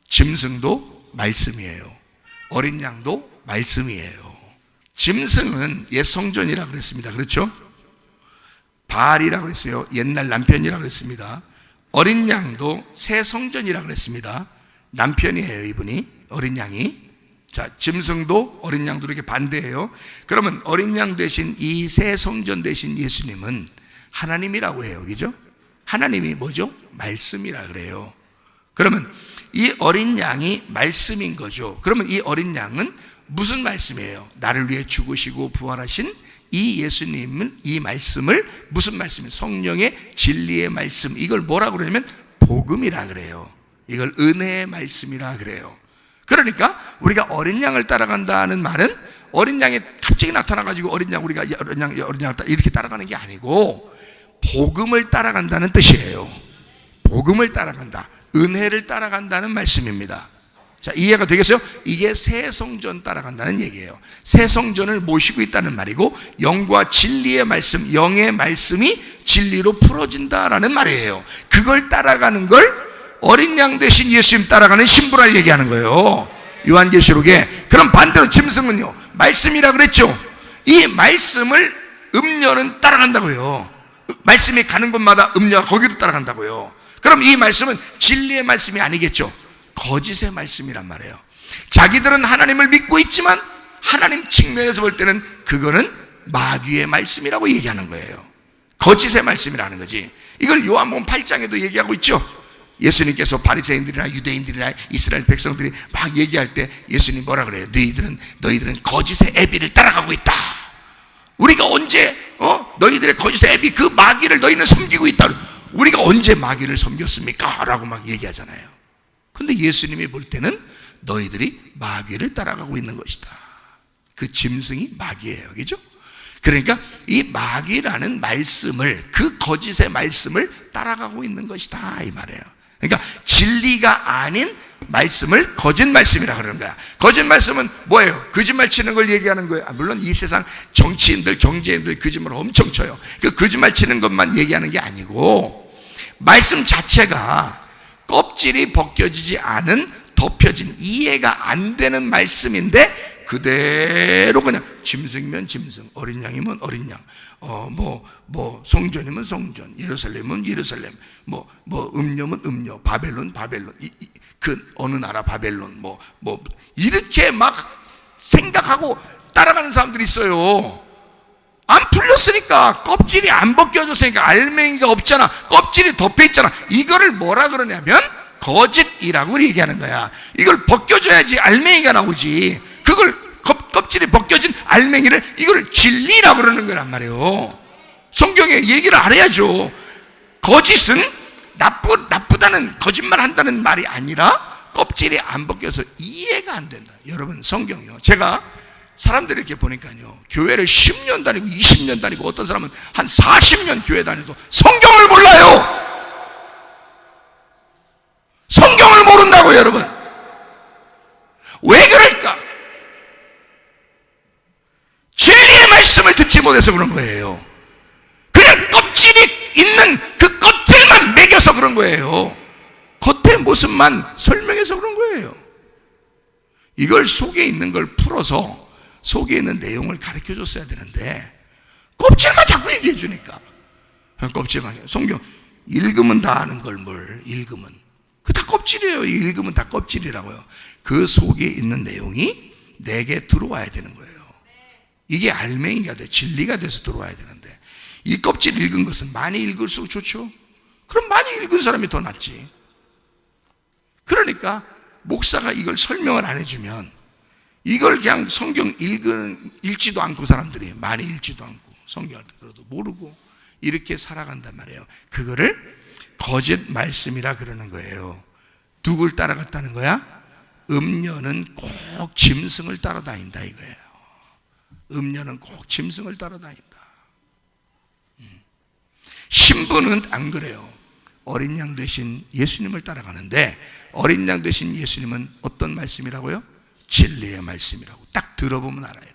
짐승도 말씀이에요. 어린 양도 말씀이에요. 짐승은 옛 성전이라고 그랬습니다. 그렇죠? 바알이라고 그랬어요. 옛날 남편이라고 그랬습니다. 어린 양도 새 성전이라고 그랬습니다. 남편이에요, 이분이. 어린 양이. 자, 짐승도 어린 양도 이렇게 반대해요. 그러면 어린 양 대신 이 새 성전 대신 예수님은 하나님이라고 해요. 그죠? 하나님이 뭐죠? 말씀이라 그래요. 그러면 이 어린 양이 말씀인 거죠. 그러면 이 어린 양은 무슨 말씀이에요? 나를 위해 죽으시고 부활하신 이 예수님은 이 말씀을 무슨 말씀이에요? 성령의 진리의 말씀. 이걸 뭐라고 그러냐면 복음이라 그래요. 이걸 은혜의 말씀이라 그래요. 그러니까 우리가 어린 양을 따라간다는 말은 어린 양이 갑자기 나타나가지고 우리가 어린 양 이렇게 따라가는 게 아니고 복음을 따라간다는 뜻이에요. 복음을 따라간다. 은혜를 따라간다는 말씀입니다. 자, 이해가 되겠어요? 이게 새 성전 따라간다는 얘기예요. 새 성전을 모시고 있다는 말이고, 영과 진리의 말씀, 영의 말씀이 진리로 풀어진다라는 말이에요. 그걸 따라가는 걸 어린 양 대신 예수님 따라가는 신부라 얘기하는 거예요. 요한계시록에. 그럼 반대로 짐승은요, 말씀이라 그랬죠. 이 말씀을 음녀는 따라간다고요. 말씀이 가는 곳마다 음녀가 거기로 따라간다고요. 그럼 이 말씀은 진리의 말씀이 아니겠죠. 거짓의 말씀이란 말이에요. 자기들은 하나님을 믿고 있지만 하나님 측면에서 볼 때는 그거는 마귀의 말씀이라고 얘기하는 거예요. 거짓의 말씀이라는 거지. 이걸 요한복음 8장에도 얘기하고 있죠. 예수님께서 바리새인들이나 유대인들이나 이스라엘 백성들이 막 얘기할 때 예수님 뭐라 그래요? 너희들은 거짓의 애비를 따라가고 있다. 우리가 언제 너희들의 거짓의 애비 그 마귀를 너희는 섬기고 있다. 우리가 언제 마귀를 섬겼습니까? 라고 막 얘기하잖아요. 근데 예수님이 볼 때는 너희들이 마귀를 따라가고 있는 것이다. 그 짐승이 마귀예요. 그죠? 그러니까 이 마귀라는 말씀을, 그 거짓의 말씀을 따라가고 있는 것이다 이 말이에요. 그러니까 진리가 아닌 말씀을 거짓 말씀이라 그러는 거야. 거짓 말씀은 뭐예요? 거짓말 치는 걸 얘기하는 거예요. 물론 이 세상 정치인들, 경제인들 거짓말 엄청 쳐요. 그 거짓말 치는 것만 얘기하는 게 아니고 말씀 자체가 껍질이 벗겨지지 않은 덮여진 이해가 안 되는 말씀인데 그대로 그냥 짐승이면 짐승, 어린 양이면 어린 양, 성전이면 성전, 예루살렘은 예루살렘, 음료면 음료, 바벨론 그 어느 나라 바벨론, 이렇게 막 생각하고 따라가는 사람들이 있어요. 안 풀렸으니까, 껍질이 안 벗겨졌으니까, 알맹이가 없잖아, 껍질이 덮여있잖아. 이거를 뭐라 그러냐면 거짓이라고 얘기하는 거야. 이걸 벗겨줘야지 알맹이가 나오지. 그걸 껍질이 벗겨진 알맹이를, 이걸 진리라고 그러는 거란 말이에요. 성경에 얘기를 안 해야죠. 거짓은 나쁘다는, 거짓말 한다는 말이 아니라 껍질이 안 벗겨서 이해가 안 된다. 여러분, 성경이요, 제가 사람들이 이렇게 보니까요, 교회를 10년 다니고 20년 다니고 어떤 사람은 한 40년 교회 다녀도 성경을 몰라요. 성경을 모른다고. 여러분, 왜 그럴까? 진리의 말씀을 듣지 못해서 그런 거예요. 그냥 껍질이 있는 그 껍질만 매겨서 그런 거예요. 겉의 모습만 설명해서 그런 거예요. 이걸 속에 있는 걸 풀어서 속에 있는 내용을 가르쳐 줬어야 되는데, 껍질만 자꾸 얘기해 주니까, 껍질만. 성경 읽으면 다 아는 걸, 뭘 읽으면 그 다 껍질이에요. 읽으면 다 껍질이라고요. 그 속에 있는 내용이 내게 들어와야 되는 거예요. 이게 알맹이가 돼, 진리가 돼서 들어와야 되는데, 이 껍질 읽은 것은 많이 읽을수록 좋죠. 그럼 많이 읽은 사람이 더 낫지. 그러니까 목사가 이걸 설명을 안 해주면, 이걸 그냥 성경 읽지도 않고, 사람들이 많이 읽지도 않고 성경을 들어도 모르고 이렇게 살아간단 말이에요. 그거를 거짓 말씀이라 그러는 거예요. 누굴 따라갔다는 거야? 음녀는 꼭 짐승을 따라다닌다 이거예요. 음녀는 꼭 짐승을 따라다닌다. 신부는 안 그래요. 어린 양 되신 예수님을 따라가는데, 어린 양 되신 예수님은 어떤 말씀이라고요? 진리의 말씀이라고. 딱 들어보면 알아요.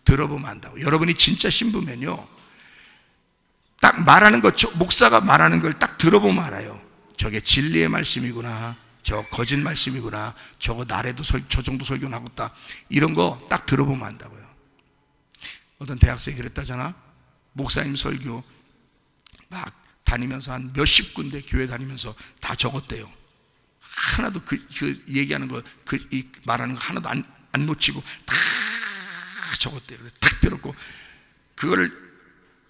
들어보면 안다고. 여러분이 진짜 신부면요, 딱 말하는 것, 목사가 말하는 걸 딱 들어보면 알아요. 저게 진리의 말씀이구나, 저 거짓 말씀이구나, 저거 나래도 저 정도 설교 나갔다, 이런 거 딱 들어보면 안다고요. 어떤 대학생이 그랬다잖아. 목사님 설교 막 다니면서 한 몇십 군데 교회 다니면서 다 적었대요. 하나도 그 얘기하는 거, 말하는 거 하나도 안 놓치고 다 적었대요. 딱 펴놓고 그거를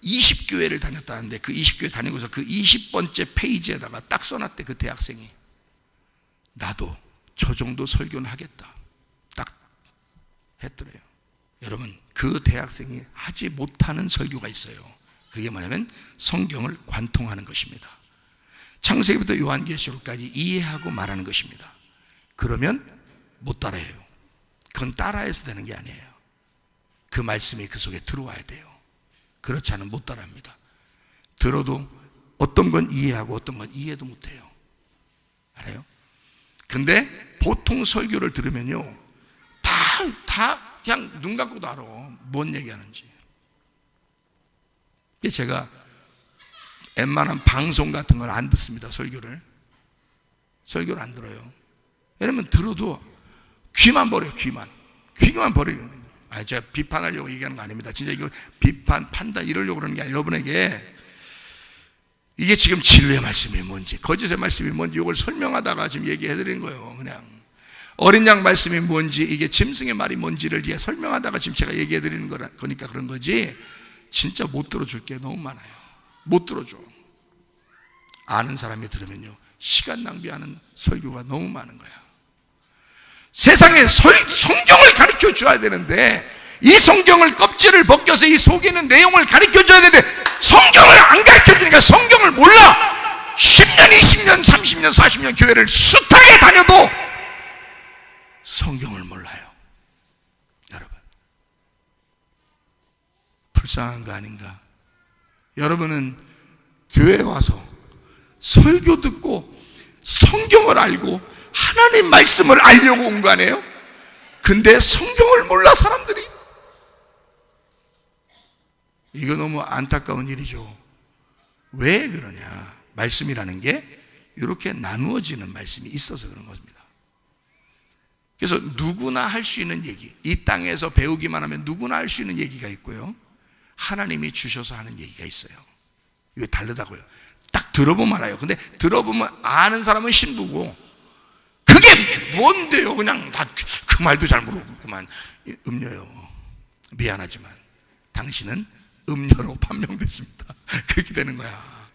20교회를 다녔다는데, 그 20교회 다니고서 그 20번째 페이지에다가 딱 써놨대. 그 대학생이, 나도 저 정도 설교는 하겠다, 딱 했더래요. 여러분, 그 대학생이 하지 못하는 설교가 있어요. 그게 뭐냐면 성경을 관통하는 것입니다. 창세기부터 요한계시록까지 이해하고 말하는 것입니다. 그러면 못 따라해요. 그건 따라해서 되는 게 아니에요. 그 말씀이 그 속에 들어와야 돼요. 그렇지 않으면 못 따라합니다. 들어도 어떤 건 이해하고 어떤 건 이해도 못해요. 알아요? 근데 보통 설교를 들으면요, 다 그냥 눈 감고도 알아, 뭔 얘기하는지. 제가 웬만한 방송 같은 걸 안 듣습니다. 설교를 안 들어요. 왜냐면 들어도 귀만 버려요. 귀만 버려요. 제가 비판하려고 얘기하는 거 아닙니다. 진짜 이거 비판, 판단 이러려고 그러는 게 아니라, 여러분에게 이게 지금 진리의 말씀이 뭔지, 거짓의 말씀이 뭔지, 이걸 설명하다가 지금 얘기해드리는 거예요. 그냥 어린 양 말씀이 뭔지, 이게 짐승의 말이 뭔지를 설명하다가 지금 제가 얘기해드리는 거니까 그런 거지, 진짜 못 들어줄 게 너무 많아요. 못 들어줘. 아는 사람이 들으면요, 시간 낭비하는 설교가 너무 많은 거야. 세상에 성경을 가르쳐 줘야 되는데, 이 성경을 껍질을 벗겨서 이 속에 있는 내용을 가르쳐 줘야 되는데, 성경을 안 가르쳐 주니까 성경을 몰라. 10년, 20년, 30년, 40년 교회를 숱하게 다녀도 성경을 몰라요. 여러분, 불쌍한 거 아닌가? 여러분은 교회에 와서 설교 듣고 성경을 알고 하나님 말씀을 알려고 온 거 아니에요? 근데 성경을 몰라 사람들이. 이거 너무 안타까운 일이죠. 왜 그러냐? 말씀이라는 게 이렇게 나누어지는 말씀이 있어서 그런 겁니다. 그래서 누구나 할 수 있는 얘기, 이 땅에서 배우기만 하면 누구나 할 수 있는 얘기가 있고요, 하나님이 주셔서 하는 얘기가 있어요. 이게 다르다고요. 딱 들어보면 알아요. 근데 들어보면 아는 사람은 신부고, 그게 뭔데요? 그냥 다 그 말도 잘 모르겠구만. 음료요. 미안하지만 당신은 음료로 판명됐습니다. 그렇게 되는 거야.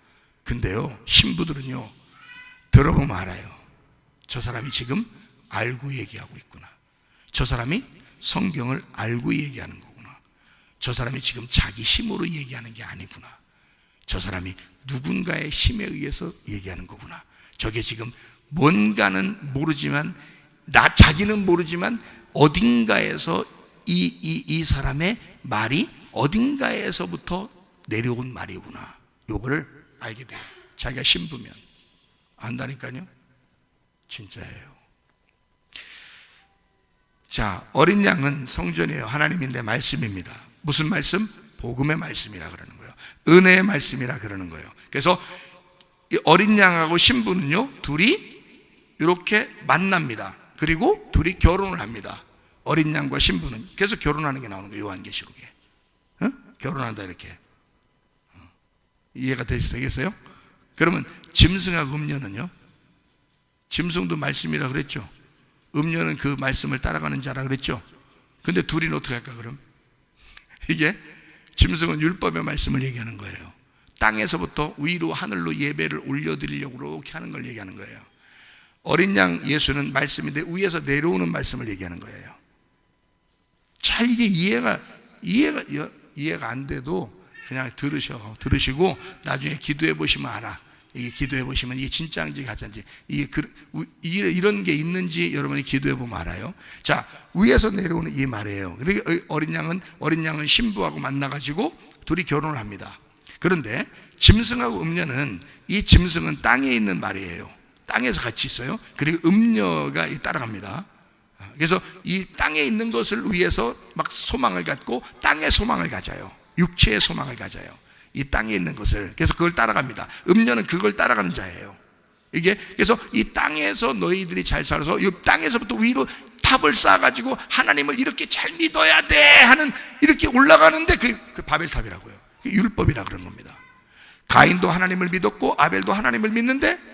근데요, 신부들은요, 들어보면 알아요. 저 사람이 지금 알고 얘기하고 있구나. 저 사람이 성경을 알고 얘기하는 거구나. 저 사람이 지금 자기 힘으로 얘기하는 게 아니구나. 저 사람이 누군가의 힘에 의해서 얘기하는 거구나. 저게 지금 뭔가는 모르지만, 자기는 모르지만 어딘가에서 이 사람의 말이 어딘가에서부터 내려온 말이구나. 요거를 알게 돼요. 자기가 신부면. 안다니까요. 진짜예요. 자, 어린 양은 성전이에요. 하나님인데 말씀입니다. 무슨 말씀? 복음의 말씀이라 그러는 거예요. 은혜의 말씀이라 그러는 거예요. 그래서 이 어린 양하고 신부는요, 둘이 이렇게 만납니다. 그리고 둘이 결혼을 합니다. 어린 양과 신부는. 그래서 결혼하는 게 나오는 거예요. 요한계시록에. 결혼한다 이렇게. 이해가 되시겠어요? 그러면 짐승하고 음녀는요, 짐승도 말씀이라 그랬죠. 음녀는 그 말씀을 따라가는 자라 그랬죠. 근데 둘이는 어떻게 할까 그럼? 이게 짐승은 율법의 말씀을 얘기하는 거예요. 땅에서부터 위로 하늘로 예배를 올려드리려고 그렇게 하는 걸 얘기하는 거예요. 어린 양 예수는 말씀인데 위에서 내려오는 말씀을 얘기하는 거예요. 잘 이게 이해가 안 돼도 그냥 들으시고 나중에 기도해 보시면 알아. 이게 기도해 보시면 이게 진짜인지 가짜인지, 이런 게 있는지 여러분이 기도해 보면 알아요. 자, 위에서 내려오는 이 말이에요. 그러니까 어린 양은 신부하고 만나가지고 둘이 결혼을 합니다. 그런데 짐승하고 음녀는, 이 짐승은 땅에 있는 말이에요. 땅에서 같이 있어요. 그리고 음녀가 따라갑니다. 그래서 이 땅에 있는 것을 위해서 막 소망을 갖고 땅의 소망을 가져요. 육체의 소망을 가져요. 이 땅에 있는 것을. 그래서 그걸 따라갑니다. 음녀는 그걸 따라가는 자예요. 이게 그래서 이 땅에서 너희들이 잘 살아서 이 땅에서부터 위로 탑을 쌓아가지고 하나님을 이렇게 잘 믿어야 돼 하는, 이렇게 올라가는데 그 바벨탑이라고요. 율법이라 그런 겁니다. 가인도 하나님을 믿었고 아벨도 하나님을 믿는데,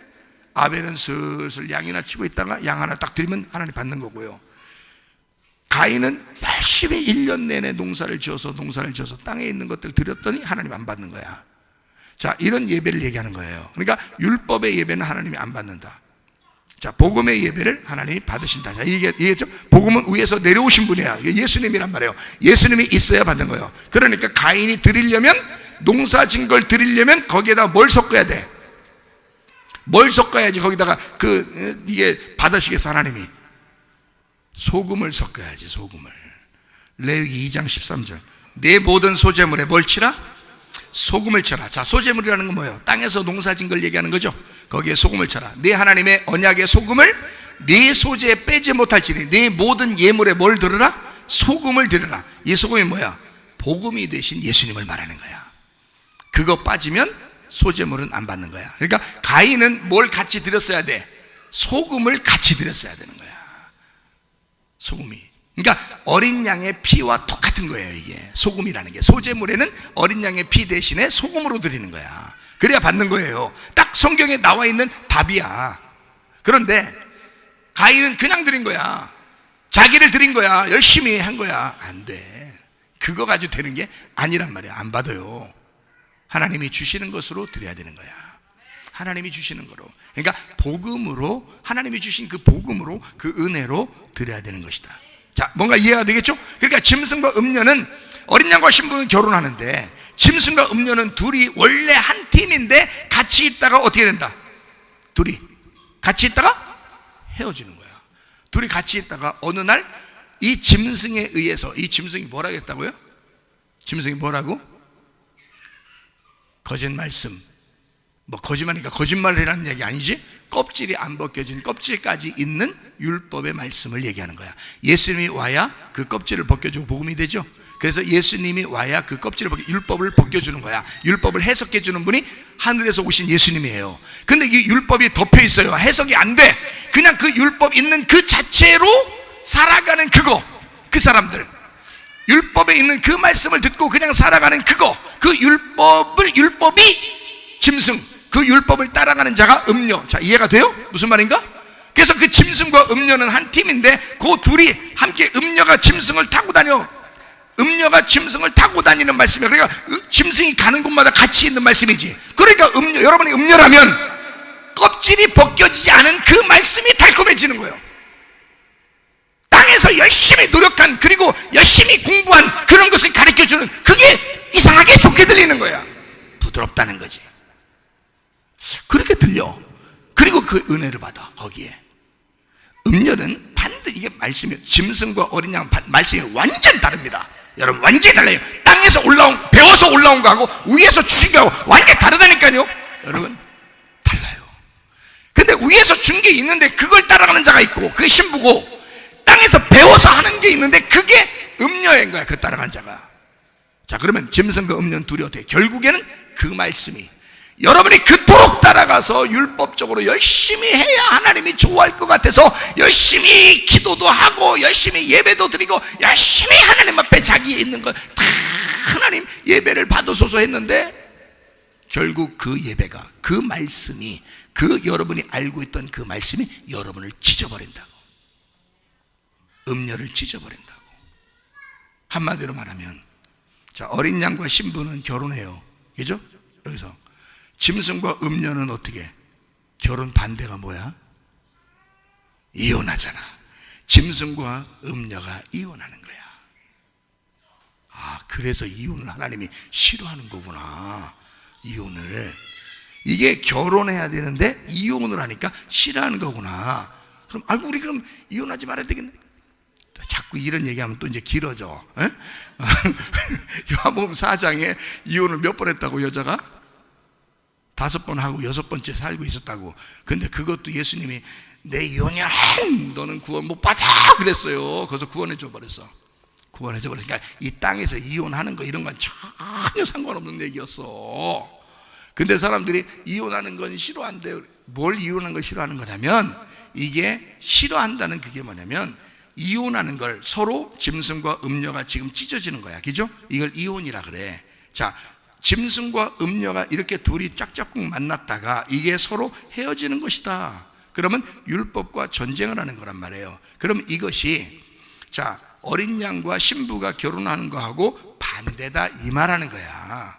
아벨은 슬슬 양이나 치고 있다가 양 하나 딱 드리면 하나님 받는 거고요. 가인은 열심히 1년 내내 농사를 지어서 땅에 있는 것들 드렸더니 하나님 안 받는 거야. 자, 이런 예배를 얘기하는 거예요. 그러니까 율법의 예배는 하나님이 안 받는다. 자, 복음의 예배를 하나님이 받으신다. 자, 이해했죠? 복음은 위에서 내려오신 분이야. 예수님이란 말이에요. 예수님이 있어야 받는 거예요. 그러니까 가인이 드리려면, 농사 진 걸 드리려면 거기에다 뭘 섞어야 돼? 뭘 섞어야지 거기다가 이게 받으시겠어 하나님이? 소금을 섞어야지. 소금을. 레위기 2장 13절. 내 모든 소재물에 뭘 치라? 소금을 쳐라. 자, 소재물이라는 건 뭐예요? 땅에서 농사진 걸 얘기하는 거죠. 거기에 소금을 쳐라. 내 하나님의 언약의 소금을 네 소재에 빼지 못할지니 네 모든 예물에 뭘 들으라? 소금을 들으라. 이 소금이 뭐야? 복음이 되신 예수님을 말하는 거야. 그거 빠지면 소재물은 안 받는 거야. 그러니까 가인은 뭘 같이 드렸어야 돼? 소금을 같이 드렸어야 되는 거야. 소금이. 그러니까 어린 양의 피와 똑같은 거예요. 이게 소금이라는 게. 소재물에는 어린 양의 피 대신에 소금으로 드리는 거야. 그래야 받는 거예요. 딱 성경에 나와 있는 답이야. 그런데 가인은 그냥 드린 거야. 자기를 드린 거야. 열심히 한 거야. 안 돼. 그거 가지고 되는 게 아니란 말이야. 안 받아요. 하나님이 주시는 것으로 드려야 되는 거야. 하나님이 주시는 거로. 그러니까 복음으로, 하나님이 주신 그 복음으로, 그 은혜로 드려야 되는 것이다. 자, 뭔가 이해가 되겠죠? 그러니까 짐승과 음녀는, 어린 양과 신부는 결혼하는데 짐승과 음녀는 둘이 원래 한 팀인데 같이 있다가 어떻게 된다? 둘이 같이 있다가 헤어지는 거야. 둘이 같이 있다가 어느 날 이 짐승에 의해서, 이 짐승이 뭐라고 했다고요? 짐승이 뭐라고? 거짓 말씀. 뭐 거짓말이니까 거짓말을 해라는 얘기 아니지? 껍질이 안 벗겨진, 껍질까지 있는 율법의 말씀을 얘기하는 거야. 예수님이 와야 그 껍질을 벗겨주고 복음이 되죠. 그래서 예수님이 와야 그 껍질을 율법을 벗겨주는 거야. 율법을 해석해주는 분이 하늘에서 오신 예수님이에요. 근데 이 율법이 덮여 있어요. 해석이 안 돼. 그냥 그 율법 있는 그 자체로 살아가는 그 사람들, 율법에 있는 그 말씀을 듣고 그냥 살아가는 그 율법이 짐승, 그 율법을 따라가는 자가 음녀. 자, 이해가 돼요? 무슨 말인가? 그래서 그 짐승과 음녀는 한 팀인데 그 둘이 함께 음녀가 짐승을 타고 다녀. 음녀가 짐승을 타고 다니는 말씀이에요. 그러니까 짐승이 가는 곳마다 같이 있는 말씀이지. 그러니까 여러분이 음녀라면 껍질이 벗겨지지 않은 그 말씀이 달콤해지는 거예요. 땅에서 열심히 노력한, 그리고 열심히 공부한 그런 것을 가르쳐주는, 그게 이상하게 좋게 들리는 거야. 부드럽다는 거지. 그렇게 들려. 그리고 그 은혜를 받아. 거기에 음녀는 반드시, 이게 말씀이에요. 짐승과 어린 양 말씀이 완전 다릅니다. 여러분, 완전히 달라요. 땅에서 배워서 올라온 거하고 위에서 주신 거하고 완전히 다르다니까요. 여러분, 달라요. 근데 위에서 준 게 있는데 그걸 따라가는 자가 있고, 그게 신부고, 땅에서 배워서 하는 게 있는데 그게 음녀인 거야, 그 따라가는 자가. 자, 그러면 짐승과 음녀는 둘이 어떻게? 결국에는 그 말씀이, 여러분이 그토록 따라가서 율법적으로 열심히 해야 하나님이 좋아할 것 같아서 열심히 기도도 하고 열심히 예배도 드리고 열심히 하나님 앞에 자기에 있는 거 다 하나님 예배를 받으소서 했는데, 결국 그 예배가, 그 말씀이, 그 여러분이 알고 있던 그 말씀이 여러분을 찢어버린다고. 음녀를 찢어버린다고. 한마디로 말하면, 자, 어린 양과 신부는 결혼해요. 그죠? 여기서 짐승과 음녀는 어떻게? 결혼 반대가 뭐야? 이혼하잖아. 짐승과 음녀가 이혼하는 거야. 아, 그래서 이혼을 하나님이 싫어하는 거구나. 이혼을. 이게 결혼해야 되는데 이혼을 하니까 싫어하는 거구나. 그럼 아이고, 우리 그럼 이혼하지 말아야 되겠네. 자꾸 이런 얘기하면 또 이제 길어져. 요한복음 4장에 이혼을 몇 번 했다고? 여자가 5번 하고 6번째 살고 있었다고. 근데 그것도 예수님이 내 이혼이야, 너는 구원 못 받아 그랬어요. 그래서 구원해줘 버렸어. 구원해줘 버렸어. 그러니까 이 땅에서 이혼하는 거 이런 건 전혀 상관없는 얘기였어. 근데 사람들이 이혼하는 건 싫어한대요. 뭘 이혼하는 걸 싫어하는 거냐면, 이게 싫어한다는 그게 뭐냐면, 이혼하는 걸 서로 짐승과 음녀가 지금 찢어지는 거야. 그죠? 이걸 이혼이라 그래. 자, 짐승과 음녀가 이렇게 둘이 짝짝꿍 만났다가 이게 서로 헤어지는 것이다. 그러면 율법과 전쟁을 하는 거란 말이에요. 그럼 이것이, 자, 어린 양과 신부가 결혼하는 거하고 반대다, 이 말하는 거야.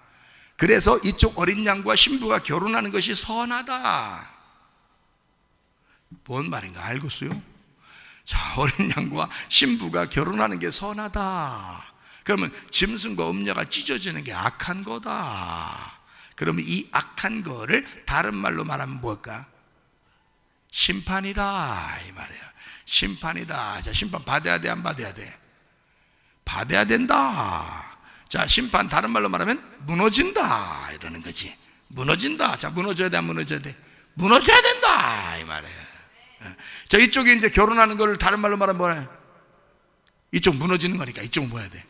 그래서 이쪽 어린 양과 신부가 결혼하는 것이 선하다. 뭔 말인가 알겠어요? 자, 어린 양과 신부가 결혼하는 게 선하다. 그러면 짐승과 음녀가 찢어지는 게 악한 거다. 그러면 이 악한 거를 다른 말로 말하면 뭘까? 심판이다, 이 말이에요. 심판이다. 자, 심판 받아야 돼, 안 받아야 돼? 받아야 된다. 자, 심판 다른 말로 말하면 무너진다, 이러는 거지. 무너진다. 자, 무너져야 돼, 안 무너져야 돼? 무너져야 된다, 이 말이에요. 자, 이쪽에 이제 결혼하는 거를 다른 말로 말하면 뭐래? 이쪽 무너지는 거니까 이쪽은 뭐 해야 돼?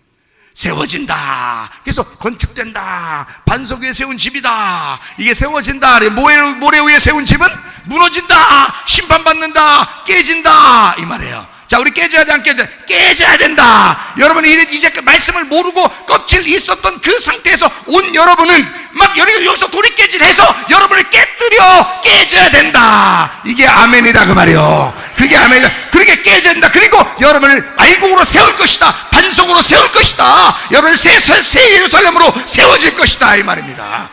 세워진다. 그래서 건축된다. 반석 위에 세운 집이다. 이게 세워진다. 모래 위에 세운 집은 무너진다. 심판받는다. 깨진다, 이 말이에요. 자, 우리 깨져야 돼, 안 깨져야 돼? 깨져야 된다. 여러분이 이제 말씀을 모르고 껍질 있었던 그 상태에서 온 여러분은 막 여기서 돌이깨질해서 여러분을 깨져야 된다. 이게 아멘이다, 그 말이요. 그게 아멘이다. 그렇게 깨져야 된다. 그리고 여러분을 알곡으로 세울 것이다. 반석으로 세울 것이다. 여러분을 새 예루살렘으로 세워질 것이다, 이 말입니다.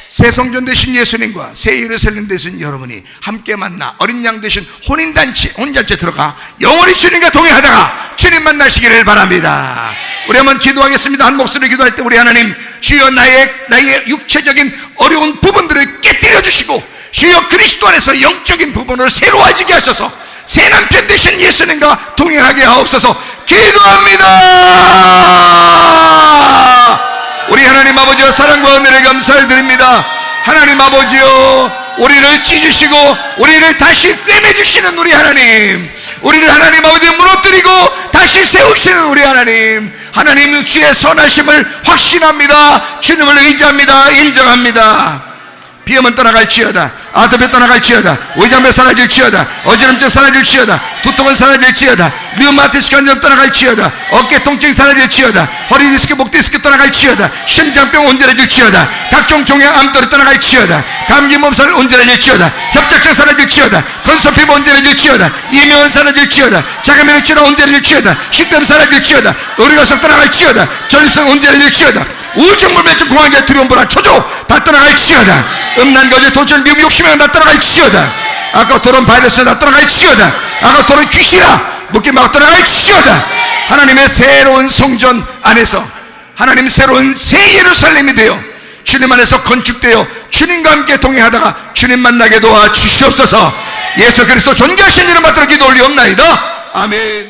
새 성전 되신 예수님과 새 예루살렘 되신 여러분이 함께 만나 어린 양 되신 혼인잔치에 들어가 영원히 주님과 동행하다가 주님 만나시기를 바랍니다. 우리 한번 기도하겠습니다. 한 목소리로 기도할 때 우리 하나님, 주여 나의 육체적인 어려운 부분들을 깨뜨려 주시고, 주여 그리스도 안에서 영적인 부분을 새로워지게 하셔서 새 남편 되신 예수님과 동행하게 하옵소서. 기도합니다. 우리 하나님 아버지여, 사랑과 은혜를 감사를 드립니다. 하나님 아버지여, 우리를 찢으시고 우리를 다시 꿰매주시는 우리 하나님, 우리를 하나님 아버지 무너뜨리고 다시 세우시는 우리 하나님, 하나님 주의 선하심을 확신합니다. 주님을 의지합니다. 인정합니다. 비염은 떠나갈지어다. 아토피 떠나갈지어다. 위장병 사라질지어다. 어지럼증 사라질지어다. 두통은 사라질지어다. 류마티스 관절 떠나갈지어다. 어깨 통증 사라질지어다. 허리 디스크, 목 디스크 떠나갈지어다. 심장병 온전해질지어다. 각종 종양 암들이 떠나갈지어다. 감기 몸살 온전해질지어다. 협착증 사라질지어다. 건선피부 온전해질지어다. 이명은 사라질지어다. 자가면역 질환 온전해질지어다. 식담 사라질지어다. 의료가석 떠나갈지어다. 전립선 온전해질지어다. 우울증, 불면증, 공황장, 두려움, 불안, 초조 다 떠나갈지어다. 음란거제, 도전, 미움, 욕심이 다 떠나갈지어다. 아까 도론 바이러스 다 떠나갈지어다. 아까 도론 귀신아 묶임하고 떠나갈지어다. 하나님의 새로운 성전 안에서 하나님 새로운 새 예루살렘이 되어 주님 안에서 건축되어 주님과 함께 동행하다가 주님 만나게 도와 주시옵소서. 예수 그리스도 존귀하신 이름 받들어 기도 올리옵나이다. 아멘.